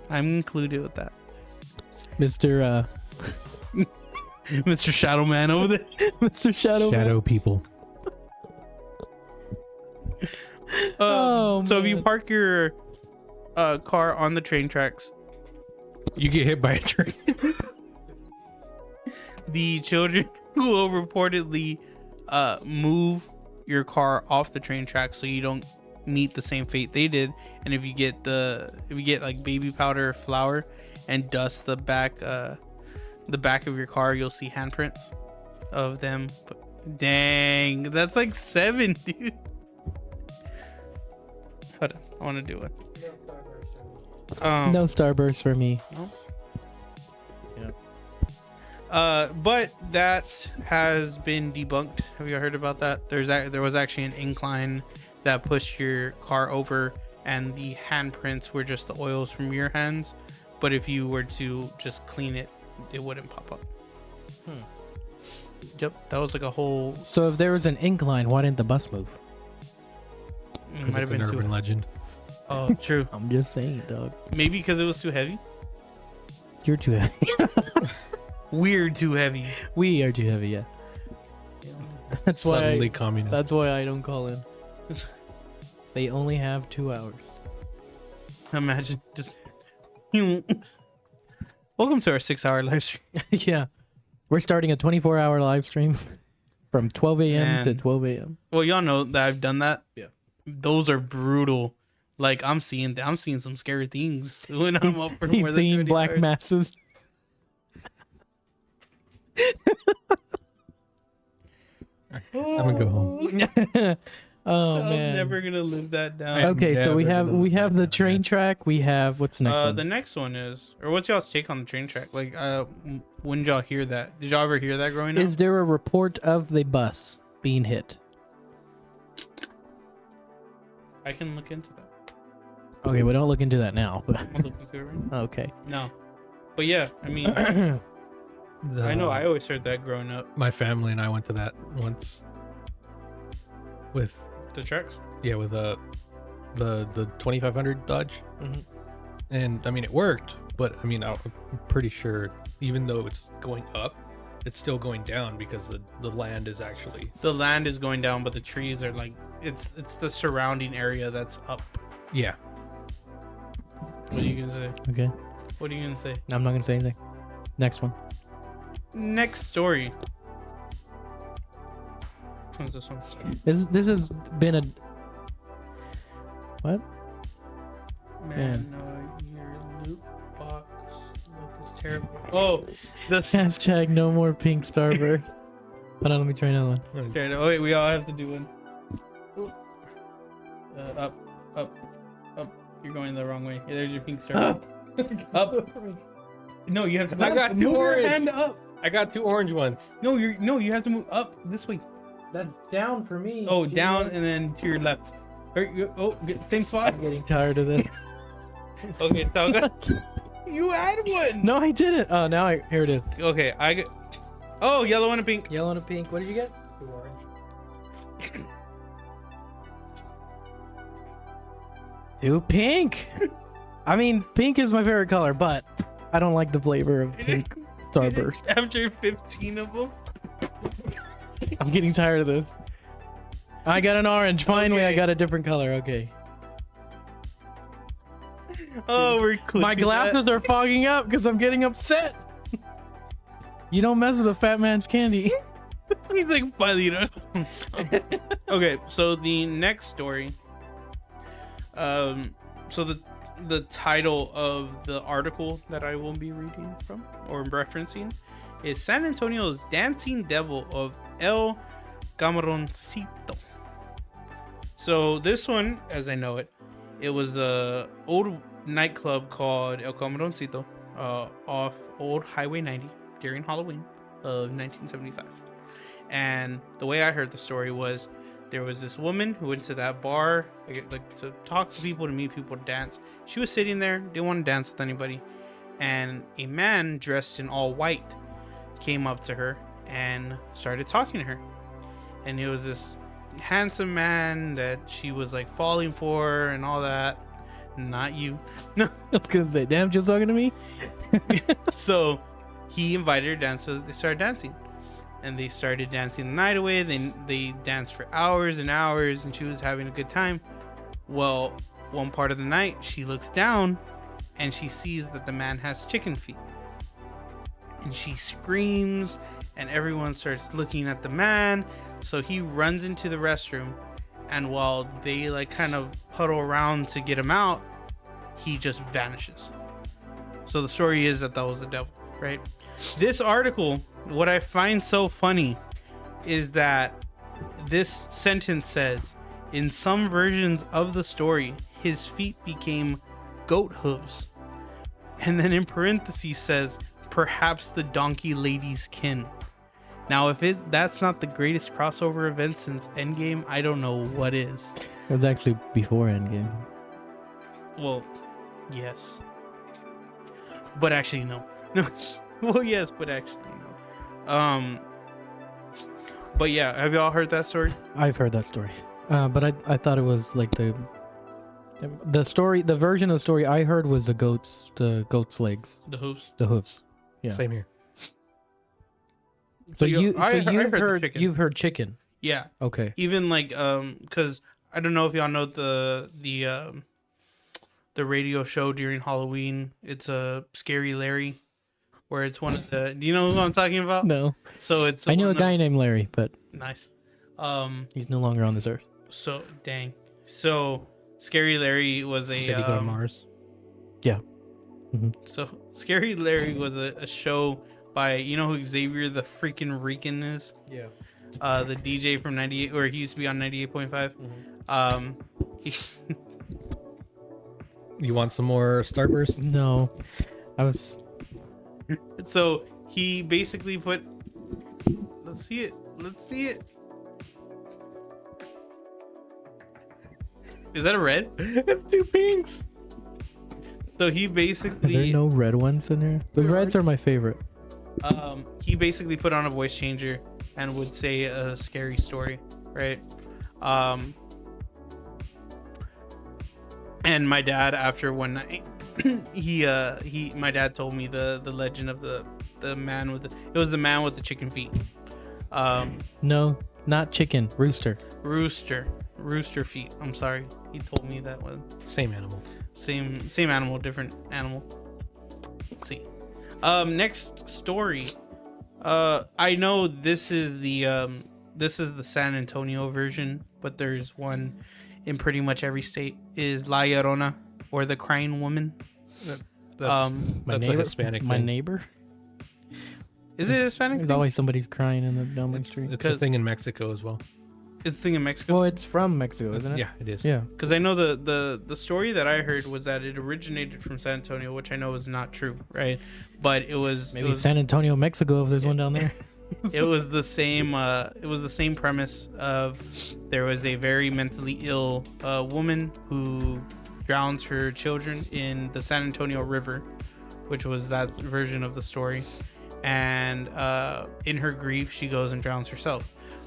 I'm included with that. Mr. Mr. Shadow Man over there. Mr. Shadow Man. people. So if you park your car on the train tracks, You get hit by a train. the children will reportedly move your car off the train tracks so you don't meet the same fate they did. And if you get like baby powder or flour and dust the back of your car, you'll see handprints of them. Dang, that's like 7, dude. Hold on, I want to do it. No Starburst for me. No? But that has been debunked. Have you heard about that? There was actually an incline that pushed your car over, and the handprints were just the oils from your hands. But if you were to just clean it, it wouldn't pop up. Yep, that was like a whole. So if there was an incline, why didn't the bus move? Might Because have it's an been urban legend. Oh, true. I'm just saying, dog. Maybe because it was too heavy. You're too heavy. We're too heavy. We are too heavy, yeah. That's why. Suddenly communist. That's why I don't call in. They only have 2 hours. Imagine just. Welcome to our 6-hour live stream. Yeah, we're starting a 24-hour live stream from 12 a.m. to Man. 12 a.m. Well, y'all know that I've done that. Yeah. Those are brutal. Like I'm seeing some scary things when I'm up for He's more than seeing 20 black hours. masses. I'm gonna go home. Oh I was man. never gonna live that down. I'm Okay, so we never have gonna we live have that the down, train man. track. We have what's the next one? The next one is, or what's y'all's take on the train track? Like, when did y'all hear that? Did y'all ever hear that growing up? Is there a report of the bus being hit? I can look into that. Okay, we don't look into that now. But I'll look into it right now. okay. No, but yeah, I mean, I know I always heard that growing up. My family and I went to that once. With The tracks. with the 2500 Dodge, Mhm. and I mean it worked, but I mean I'm pretty sure even though it's going up, it's still going down because the land is actually The land is going down, but the trees are like it's the surrounding area that's up. yeah. What are you gonna say? Okay. What are you gonna say? I'm not gonna say anything. Next one. Next story. Which one's this one? This has been a what? Man, no, your loot box look is terrible. Oh, this. Hashtag no more pink starburst. Hold on, let me try another one. Oh wait, we all have to do one. Up. You're going the wrong way. Yeah, there's your pink star. Up. No, you have to. I got two move your orange. hand up. I got 2 orange ones. No, you have to move up this way. That's down for me. Oh, down and then to your left. Same spot. I'm getting tired of this. Okay, so you had one. No, I didn't. Oh, now here it is. Okay, I get. Oh, yellow and a pink. Yellow and a pink. What did you get? 2 orange. 2 pink. I mean, pink is my favorite color, but I don't like the flavor of pink starburst. After 15 of them. I'm getting tired of this. I got an orange. Finally, I Okay. got a different color. Okay. Oh, we're clipping My glasses are fogging up because I'm getting upset. You don't mess with a fat man's candy. He's like, "Palito." Okay, so the next story. So the title of the article that I will be reading from or referencing is San Antonio's Dancing Devil of El Camaroncito. So this one, as I know it, it was the old nightclub called El Camaroncito off Old Highway 90 during Halloween of 1975. And the way I heard the story was there was this woman who went to that bar like to talk to people, to meet people, to dance. She was sitting there, didn't want to dance with anybody, and a man dressed in all white came up to her and started talking to her. And it was this handsome man that she was like falling for and all that. Not you. No. I was gonna say, damn, you're talking to me. So he invited her to dance, so they started dancing. And they started dancing the night away. They danced for hours and hours, and she was having a good time. Well, one part of the night, she looks down, and she sees that the man has chicken feet. And she screams, and everyone starts looking at the man. So he runs into the restroom, and while they like kind of huddle around to get him out, he just vanishes. So the story is that was the devil, right? This article, what I find so funny is that this sentence says, in some versions of the story, his feet became goat hooves. And then in parentheses says, perhaps the donkey lady's kin. Now, if that's not the greatest crossover event since Endgame, I don't know what is. It was actually before Endgame. Well, yes. But actually, no. No. Well, yes, but actually, no. But yeah, have y'all heard that story? I've heard that story, but I thought it was like the The version of the story I heard was the goat's legs, The hooves. the hoofs. Yeah. Same here. So I heard the chicken. you've heard chicken. Yeah. Okay. Even like because I don't know if y'all know the radio show during Halloween. It's a Scary Larry, where it's one of the. Do you know who I'm talking about? No. So it's. I knew a guy named Larry, but Nice. he's no longer on this earth. So dang. So Scary Larry was a. Did he go to Mars? Yeah. So Scary Larry was a show by who Xavier the freaking Rican is. Yeah. The DJ from 98, or he used to be on 98.5. He, You want some more Starburst? No, I was. so he basically put. Let's see it. Is that a red? It's 2 pinks. So he Are there basically no red ones in there? The reds are my favorite. he basically put on a voice changer and would say a scary story, right? And my dad, after one night, my dad told me the legend of the man with the man with the chicken feet. No, not chicken. Rooster. Rooster feet. I'm sorry, he told me that one. Same animal. Same animal, different animal. Let's see. Next story. I know this is the San Antonio version, but there's one in pretty much every state. Is La Llorona, or the crying woman. That's My a neighbor. Hispanic My thing. neighbor. Is it Hispanic? There's thing? always somebody's crying down the street. It's a 'Cause- thing in Mexico as well. It's a thing in Mexico. Well, it's from Mexico, isn't it? Yeah, it is. Yeah. Because I know the story that I heard was that it originated from San Antonio, which I know is not true, right? But it was Maybe it's San Antonio, Mexico, if there's one down there. it was the same premise of there was a very mentally ill woman who drowns her children in the San Antonio River, which was that version of the story. And in her grief, she goes and drowns herself.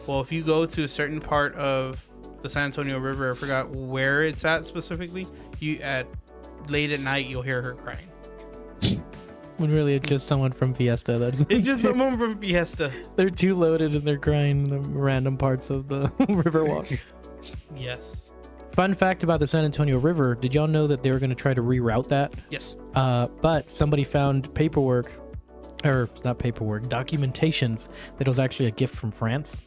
Well, if you go to a certain part of the San Antonio River, I forgot where it's at specifically, late at night, you'll hear her crying. When really it's just someone from Fiesta. That's It's just someone from Fiesta. they're too loaded and they're crying in the random parts of the Riverwalk. Yes. Fun fact about the San Antonio River: did y'all know that they were going to try to reroute that? Yes. But somebody found documentations that it was actually a gift from France.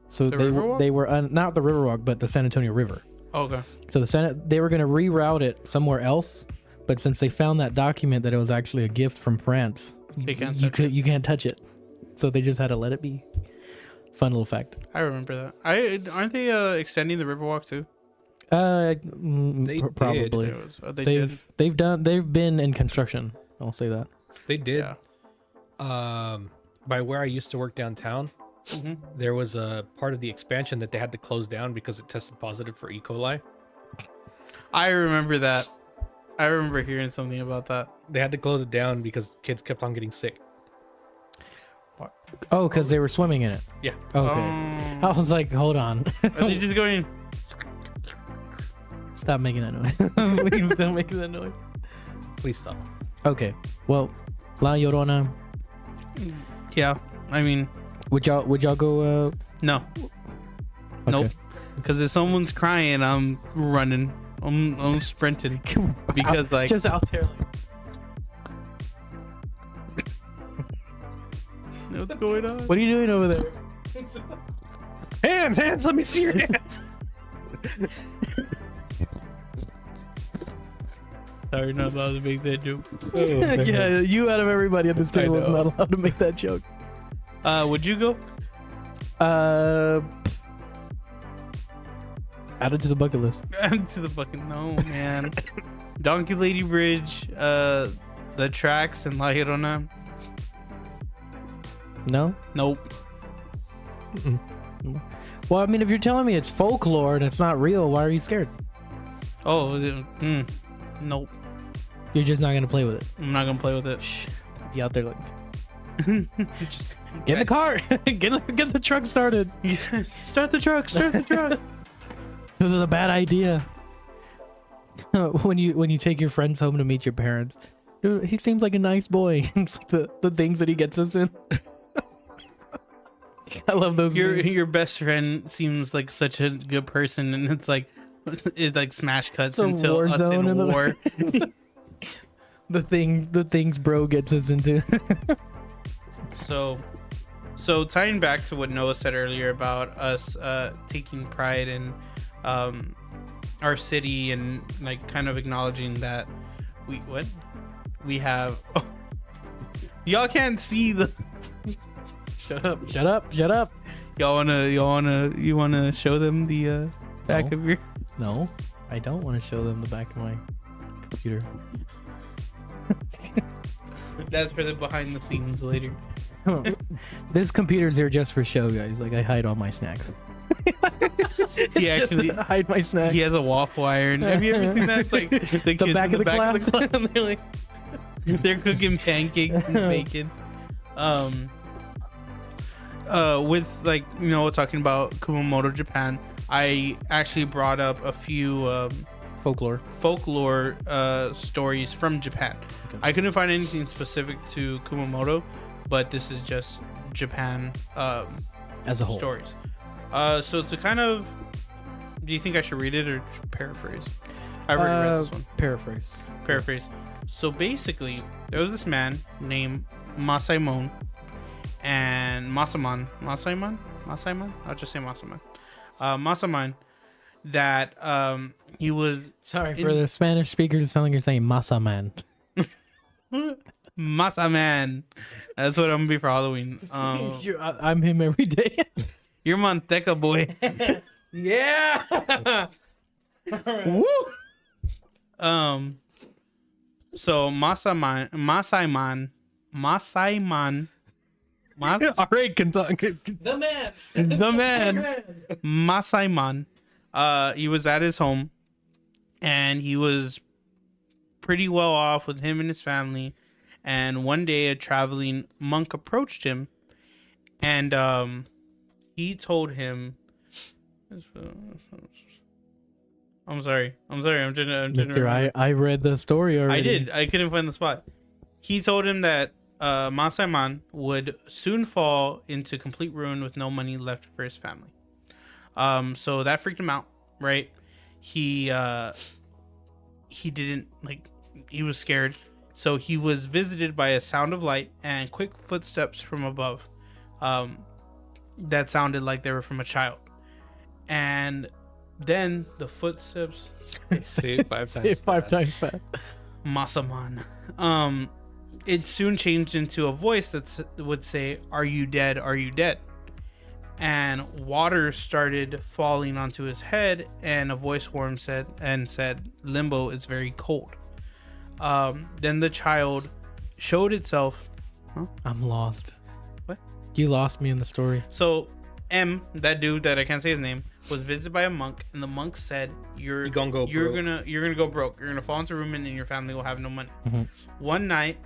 So The they Riverwalk? were not the Riverwalk, but the San Antonio River. Okay. So they were going to reroute it somewhere else, but since they found that document that it was actually a gift from France, They can't you touch it. can't touch it. So they just had to let it be. Fun little fact. I remember that. Aren't they extending the Riverwalk too? They did. Probably. They did. They've been in construction. I'll say that. They did. Yeah. By where I used to work downtown, Mhm. there was a part of the expansion that they had to close down because it tested positive for E. coli. I remember that. I remember hearing something about that. They had to close it down because kids kept on getting sick. Oh, because they were swimming in it. Yeah. Okay. I was like, hold on. Are they just going? Stop making that noise. Please don't make that noise. Please stop. Okay. Well, La Llorona. Yeah. I mean, Would y'all go? no. Nope. Because if someone's crying, I'm running. I'm sprinting because like Just out there. what's going on? What are you doing over there? Hands, let me see your hands. Sorry, not allowed to make that joke. Yeah, you out of everybody at this table is know. not allowed to make that joke. Would you go? Add it to the bucket list. To the fucking no, man. Donkey Lady Bridge, the tracks in La Llorona. No. Nope. Well, I mean, if you're telling me it's folklore and it's not real, why are you scared? Oh, nope. You're just not gonna play with it. I'm not gonna play with it. Shh. Be out there like, Just get in the car, get the truck started. Start the truck. Start the truck. This is a bad idea. when you take your friends home to meet your parents. Dude, he seems like a nice boy. It's like the things that he gets us in. I love those. Your best friend seems like such a good person, and it's like smash cuts It's a into war us zone in in the- war. the things bro gets us into. So tying back to what Noah said earlier about us taking pride in our city and like kind of acknowledging that we have. Oh, y'all can't see the. Shut up. You wanna show them the back No. of your. No, I don't want to show them the back of my computer. That's for the behind the scenes later. This computer's here just for show, guys. Like I hide all my snacks. He actually hide my snacks. he has a waffle iron. Have you ever seen that? It's like the kids back in of the class. and they're like they're cooking pancakes and bacon. With like talking about Kumamoto, Japan, I actually brought up a few Folklore. stories from Japan. Okay. I couldn't find anything specific to Kumamoto, but this is just Japan As a whole. stories. So it's a kind of. Do you think I should read it or paraphrase? I've already read this one. Paraphrase. So basically, there was this man named Masaimon and Masaiman. I'll just say Masaman. Masaman, that he was. Sorry for the Spanish speakers sounding like you're saying masa man. Masaman. That's what I'm gonna be for Halloween. I'm him every day. You're Manteca boy. Yeah. Woo! So Masaiman. All right, Kentucky. The man. Masaiman. He was at his home, and he was pretty well off with him and his family. And one day, a traveling monk approached him, and he told him. I'm sorry. I'm Mister, I read the story already. I did. I couldn't find the spot. He told him that Masaiman would soon fall into complete ruin with no money left for his family. So that freaked him out, right? He didn't he was scared. So he was visited by a sound of light and quick footsteps from above. That sounded like they were from a child. And then the footsteps. Say it 5 times. Say it 5 times fast. Masaman. It soon changed into a voice that would say, "Are you dead? Are you dead?" And water started falling onto his head, and a voice form said, "Limbo is very cold." Then the child showed itself. Huh? I'm lost. What? You lost me in the story. So M, that dude that I can't say his name, was visited by a monk, and the monk said, "You're gonna go broke. You're gonna fall into ruin, and your family will have no money." Mhm. One night,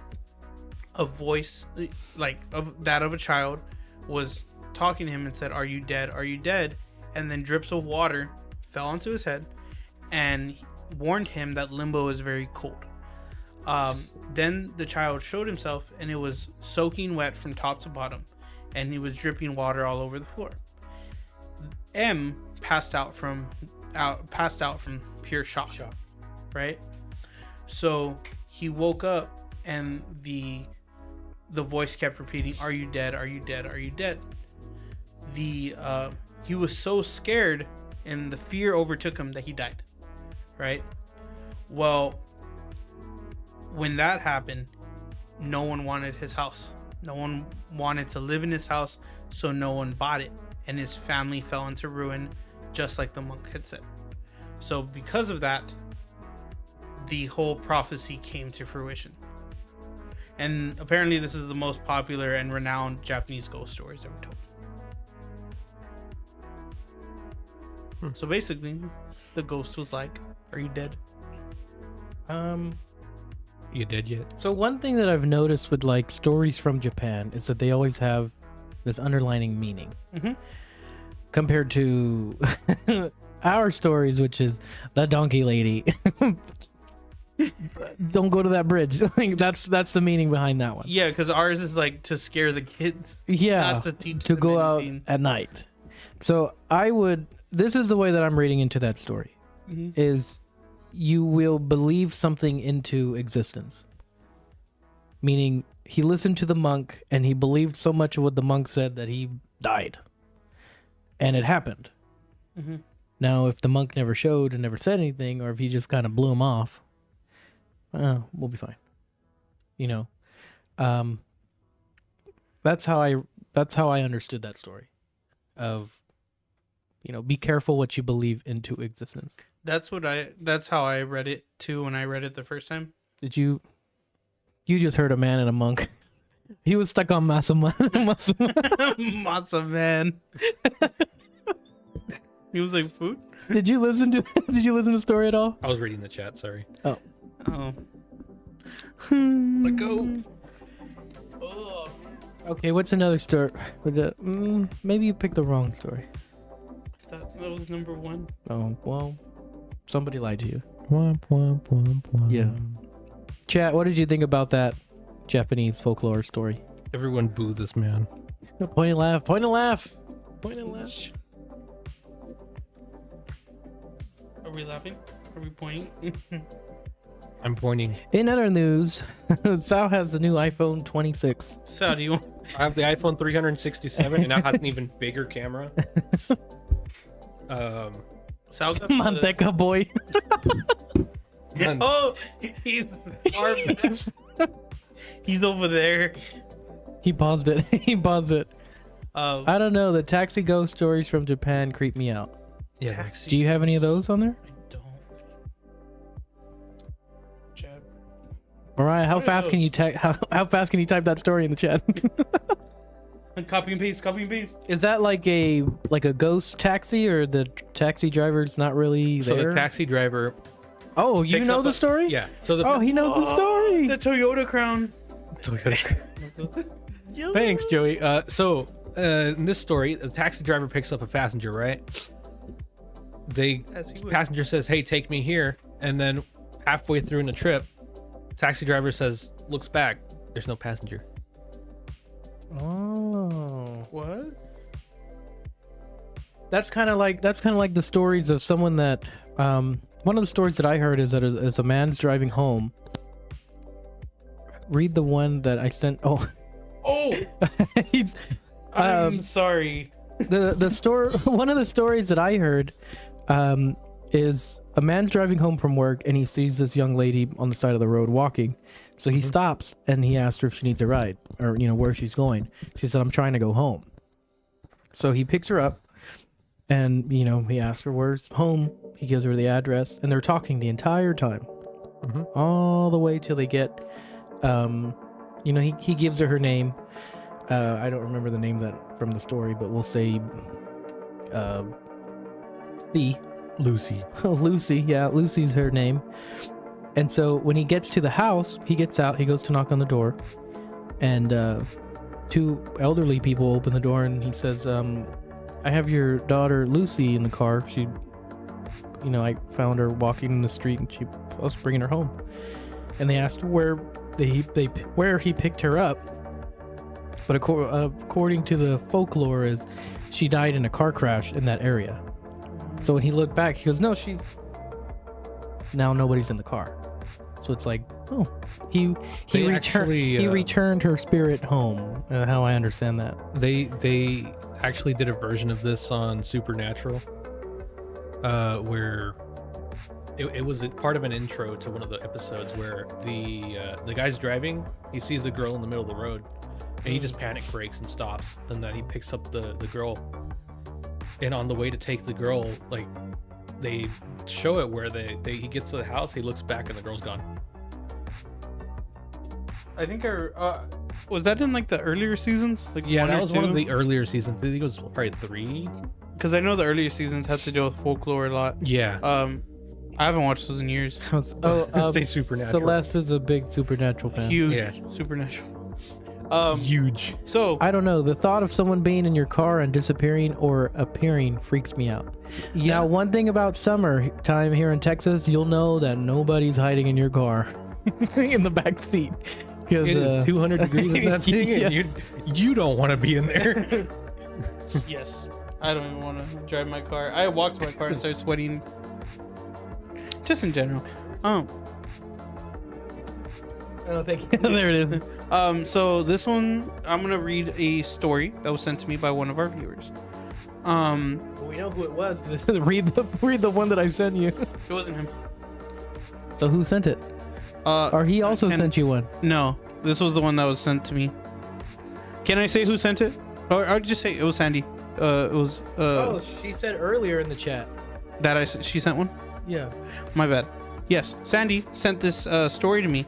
a voice of a child was talking to him and said, "Are you dead? Are you dead?" And then drips of water fell onto his head, and warned him that limbo is very cold. Then the child showed himself, and it was soaking wet from top to bottom, and he was dripping water all over the floor. M passed out from pure shock. Right? So he woke up, and the voice kept repeating, "Are you dead? Are you dead? Are you dead?" He was so scared, and the fear overtook him that he died. Right? Well, when that happened, no one wanted his house. No one wanted to live in his house, so no one bought it, and his family fell into ruin, just like the monk had said. So because of that, the whole prophecy came to fruition. And apparently this is the most popular and renowned Japanese ghost stories ever told. So basically, the ghost was like, "Are you dead?" You dead yet? So one thing that I've noticed with like stories from Japan is that they always have this underlining meaning. Mm-hmm. Compared to our stories, which is the donkey lady. Don't go to that bridge. Like that's the meaning behind that one. Yeah, because ours is like to scare the kids. Yeah, not to teach to them go anything. out at night. So this is the way that I'm reading into that story. Mhm. Is you will believe something into existence. Meaning he listened to the monk and he believed so much of what the monk said that he died. And it happened. Mhm. Now, if the monk never showed and never said anything, or if he just kind of blew him off, we'll be fine. You know, that's how I understood that story. Of, be careful what you believe into existence. That's how I read it too when I read it the first time. Did you? You just heard a man and a monk. He was stuck on masa. Matzo man. He was like, food? Did you listen to the story at all? I was reading the chat. Sorry. Oh. Let go. Okay, what's another story? Maybe you picked the wrong story. I thought that was number 1. Oh, well, somebody lied to you. Womp, womp, womp, womp. Yeah. Chat, what did you think about that Japanese folklore story? Everyone boo this man. Point and laugh. Point and laugh. Point and laugh. Are we laughing? Are we pointing? I'm pointing. In other news, Sal has the new iPhone 26. So do you want... I have the iPhone 367 and now has an even bigger camera. Sal's got Manteca boy. Oh, he's far back. He's over there. He paused it. I don't know. The taxi ghost stories from Japan creep me out. Yeah. Taxi. Do you have any of those on there? I don't. Chat. Mariah, how fast can you type? How fast can you type that story in the chat? And copy and paste. Is that like a ghost taxi, or the taxi driver's not really So there? the taxi driver. Oh, you picks know up the a- story? Yeah. So the. Oh, he knows the story. The Toyota Crown. Thanks, Joey. In this story, the taxi driver picks up a passenger, right? As he would. Passenger says, "Hey, take me here," and then halfway through in the trip, taxi driver looks back. There's no passenger. Oh, What? that's kind of like the stories of someone that. One of the stories that I heard is that as a man's driving home. Read the one that I sent. Oh, he's. I'm sorry. The story. One of the stories that I heard, is a man's driving home from work and he sees this young lady on the side of the road walking. So he stops and he asks her if she needs a ride or where she's going. She said, "I'm trying to go home." So he picks her up and he asks her where's home. He gives her the address and they're talking the entire time, all the way till they get. He gives her name. I don't remember the name that from the story, but we'll say Lucy. Lucy. Yeah, Lucy's her name. And so when he gets to the house, he gets out, he goes to knock on the door, and 2 elderly people open the door, and he says, "I have your daughter Lucy in the car. She, I found her walking in the street, and I was bringing her home." And they asked where where he picked her up. But according to the folklore, is she died in a car crash in that area. So when he looked back, he goes, "No, she's." Now nobody's in the car. So it's like, oh, he returned her spirit home. How I understand that. They actually did a version of this on Supernatural, where it was a part of an intro to one of the episodes where the guy's driving, he sees a girl in the middle of the road, and he just panic brakes and stops, and then he picks up the girl, and on the way to take the girl, like they show it where he gets to the house, he looks back, and the girl's gone. I think was that in like the earlier seasons? Like Yeah, 1 that or was 2? one of the earlier seasons. I think it was probably 3. Because I know the earlier seasons had to deal with folklore a lot. Yeah. I haven't watched those in years. Stay Supernatural. Celeste is a big Supernatural fan. Huge Yeah. Supernatural. Huge. So I don't know. The thought of someone being in your car and disappearing or appearing freaks me out. Yeah. Now, one thing about summertime here in Texas, you'll know that nobody's hiding in your car in the back seat. It is 200 degrees in that thing, Yeah. and you don't want to be in there. yes, I don't even want to drive my car. I walked to my car and started sweating. Just in general. Oh, thank you. There it is. So this one, I'm gonna read a story that was sent to me by one of our viewers. We know who it was. Read the one that I sent you. It wasn't him. So who sent it? Or he also sent you one? No, this was the one that was sent to me. Can I say who sent it? Or I'll just say it was Sandy. It was She said earlier in the chat. she sent one. Yeah. My bad. Yes, Sandy sent this story to me,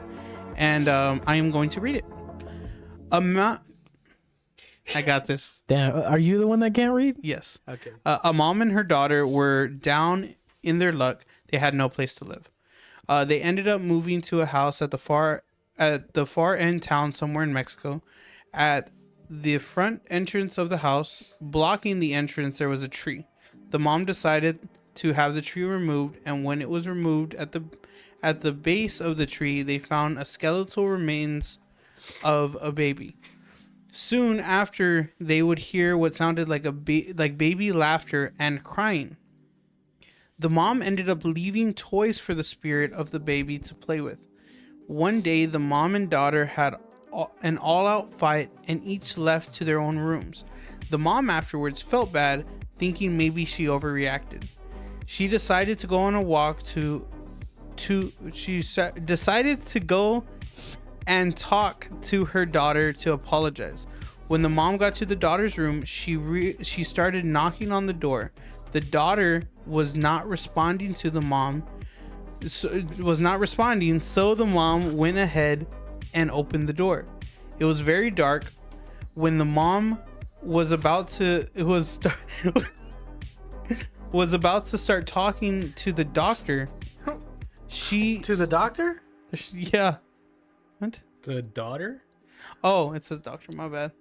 and I am going to read it. I got this. Damn, are you the one that can't read? Yes. Okay. A mom and her daughter were down in their luck. They had no place to live. They ended up moving to a house at the far end town somewhere in Mexico. At the front entrance of the house, blocking the entrance, there was a tree. The mom decided to have the tree removed, and when it was removed, at the base of the tree, they found a skeletal remains of a baby. Soon after, they would hear what sounded like baby laughter and crying. The mom ended up leaving toys for the spirit of the baby to play with. One day, the mom and daughter had an all-out fight and each left to their own rooms. The mom afterwards felt bad, thinking maybe she overreacted. She decided to go on a walk decided to go and talk to her daughter to apologize. When the mom got to the daughter's room, she started knocking on the door. The daughter was not responding to the mom. So the mom went ahead and opened the door. It was very dark. When the mom was about to start talking to the doctor, To the doctor? yeah. What? The daughter? Oh, it says doctor, my bad.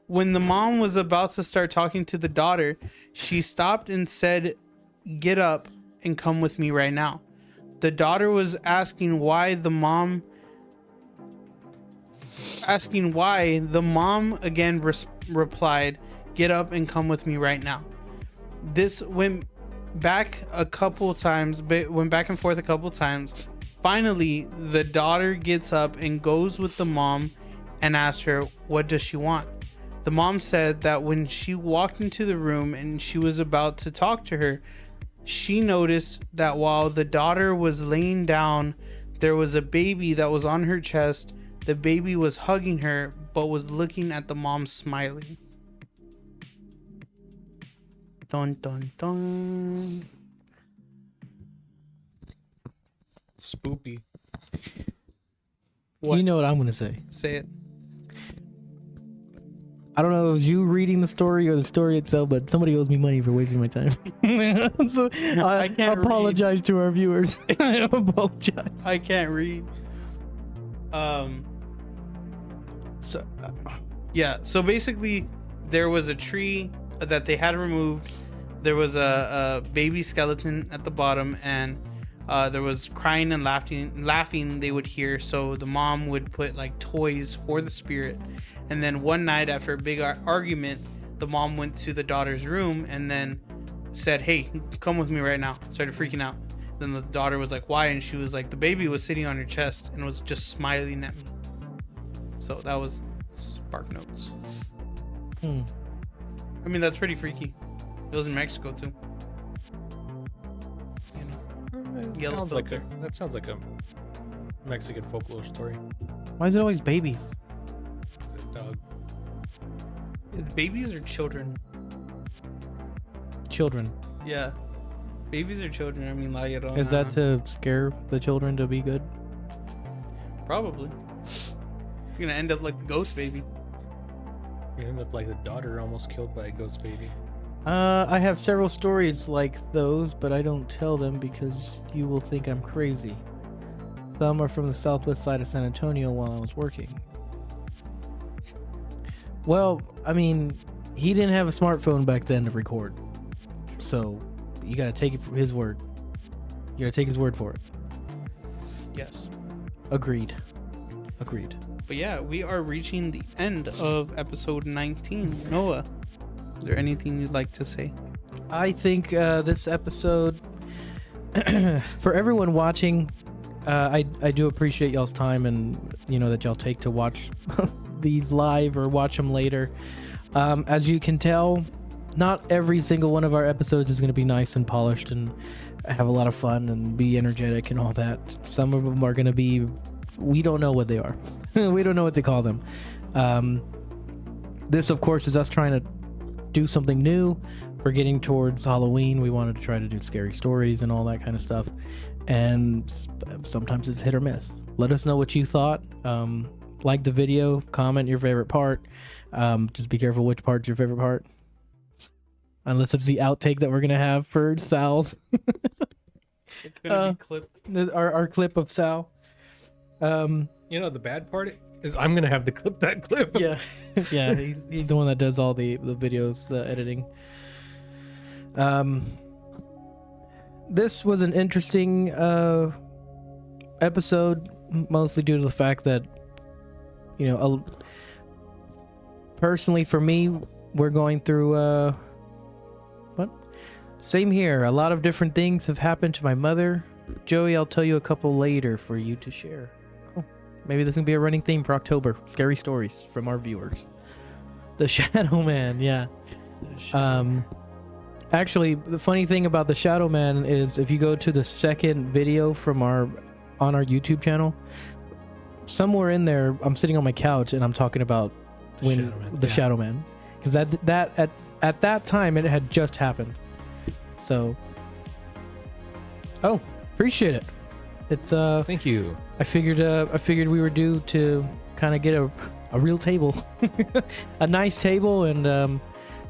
When the mom was about to start talking to the daughter, she stopped and said, "Get up and come with me right now." The daughter was asking why. The mom again replied, "Get up and come with me right now." This went back and forth a couple times. Finally, the daughter gets up and goes with the mom and asks her, what does she want? The mom said that when she walked into the room and she was about to talk to her, she noticed that while the daughter was laying down, there was a baby that was on her chest. The baby was hugging her, but was looking at the mom smiling. Dun dun dun. Spoopy. What? You know what I'm gonna say. Say it. I don't know if you reading the story or the story itself, but somebody owes me money for wasting my time. So I can't apologize to our viewers. I apologize. I can't read. So, So basically, there was a tree that they had removed. There was a baby skeleton at the bottom, and there was crying and laughing they would hear. So the mom would put like toys for the spirit. And then one night, after a big argument, the mom went to the daughter's room and then said, "Hey, come with me right now." Started freaking out. Then the daughter was like, "Why?" And she was like, "The baby was sitting on her chest and was just smiling at me." So that was Spark Notes. I mean, that's pretty freaky. It was in Mexico too. You know, yellow filter. That sounds like a Mexican folklore story. why is it always babies? The dog. Babies or children? Children. Yeah, babies or children. I mean, La Llorona. Is that to scare the children to be good? Probably. You're gonna end up like the ghost baby. You end up like the daughter almost killed by a ghost baby. I have several stories like those, but I don't tell them because you will think I'm crazy. Some are from the southwest side of San Antonio while I was working. Well, I mean, he didn't have a smartphone back then to record. So, you gotta take it for his word. You gotta take his word for it. Yes. Agreed. But yeah, we are reaching the end of episode 19. Noah, is there anything you'd like to say? I think this episode, for everyone watching, I do appreciate y'all's time and, that y'all take to watch these live or watch them later. As you can tell, not every single one of our episodes is going to be nice and polished and have a lot of fun and be energetic and all that. Some of them are going to be, we don't know what they are. We don't know what to call them. This, of course, is us trying to do something new. We're getting towards Halloween. We wanted to try to do scary stories and all that kind of stuff. And sometimes it's hit or miss. Let us know what you thought. Like the video, comment your favorite part. Just be careful which part's your favorite part. Unless it's the outtake that we're going to have for Sal's. It's going to be clipped. Our clip of Sal. The bad part is I'm going to have to clip that clip. Yeah. Yeah, he's the one that does all the videos, the editing. This was an interesting episode, mostly due to the fact that, personally for me, we're going through same here. A lot of different things have happened to my mother. Joey, I'll tell you a couple later for you to share. Oh, maybe this can be a running theme for October. Scary stories from our viewers. The Shadow Man, yeah. Actually, the funny thing about the Shadow Man is if you go to the second video from on our YouTube channel, somewhere in there, I'm sitting on my couch and I'm talking about Shadow Man, because at that time it had just happened. So, appreciate it. It's Thank you. I figured we were due to kind of get a real table, a nice table, and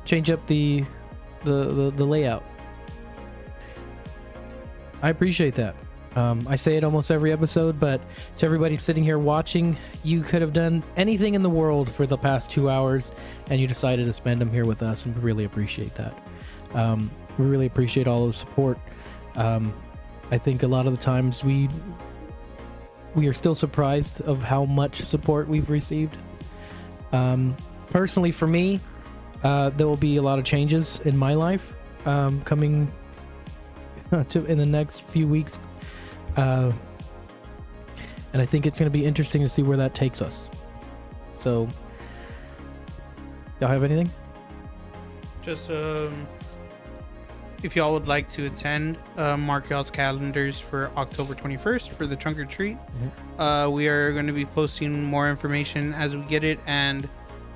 change up the layout. I appreciate that. I say it almost every episode, but to everybody sitting here watching, you could have done anything in the world for the past 2 hours, and you decided to spend them here with us, and we really appreciate that. We really appreciate all the support. I think a lot of the times we are still surprised of how much support we've received. Personally, for me, there will be a lot of changes in my life coming in the next few weeks. And I think it's going to be interesting to see where that takes us. So, y'all have anything? Just if y'all would like to attend, mark y'all's calendars for October 21st for the trunk or treat. Mm-hmm. We are going to be posting more information as we get it, and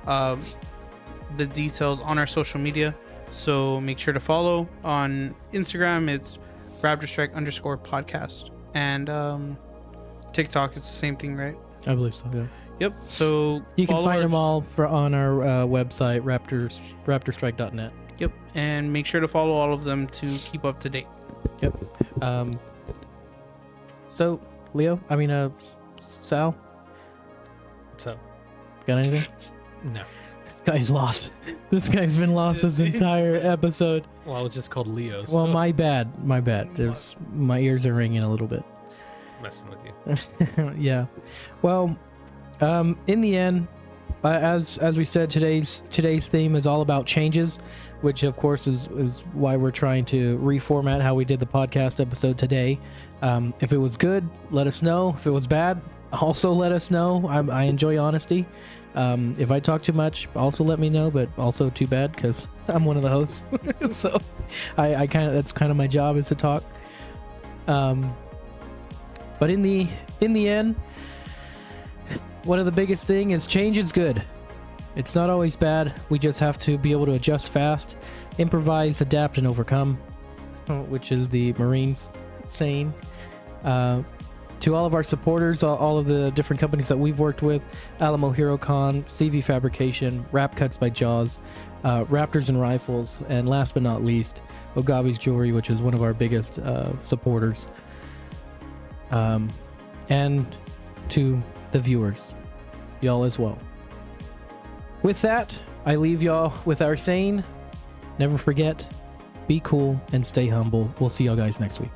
the details on our social media. So make sure to follow on Instagram. It's Raptorstrike_podcast, and TikTok is the same thing, right? I believe so. Yeah. Yep. So you can find them all on our website, Raptorstrike.net. Yep, and make sure to follow all of them to keep up to date. Yep. So, Sal? What's up? Got anything? No. This guy's lost. This guy's been lost this entire episode. Well, I was just called Leo. Well, my bad. My ears are ringing a little bit. Messing with you. Yeah. Well, in the end, as we said, today's theme is all about changes, which of course is why we're trying to reformat how we did the podcast episode today. If it was good, let us know. If it was bad, also let us know. I enjoy honesty. If I talk too much, also let me know, but also too bad because I'm one of the hosts. So I that's kind of my job, is to talk. But in the end, one of the biggest thing is change is good. It's not always bad. We just have to be able to adjust fast, improvise, adapt, and overcome, which is the Marines saying. To all of our supporters, all of the different companies that we've worked with, Alamo Hero Con, CV Fabrication, Wrap Cuts by Jaws, Raptors and Rifles, and last but not least, Ogabi's Jewelry, which is one of our biggest supporters. And to the viewers, y'all as well. with that, I leave y'all with our saying, never forget, be cool and stay humble. We'll see y'all guys next week.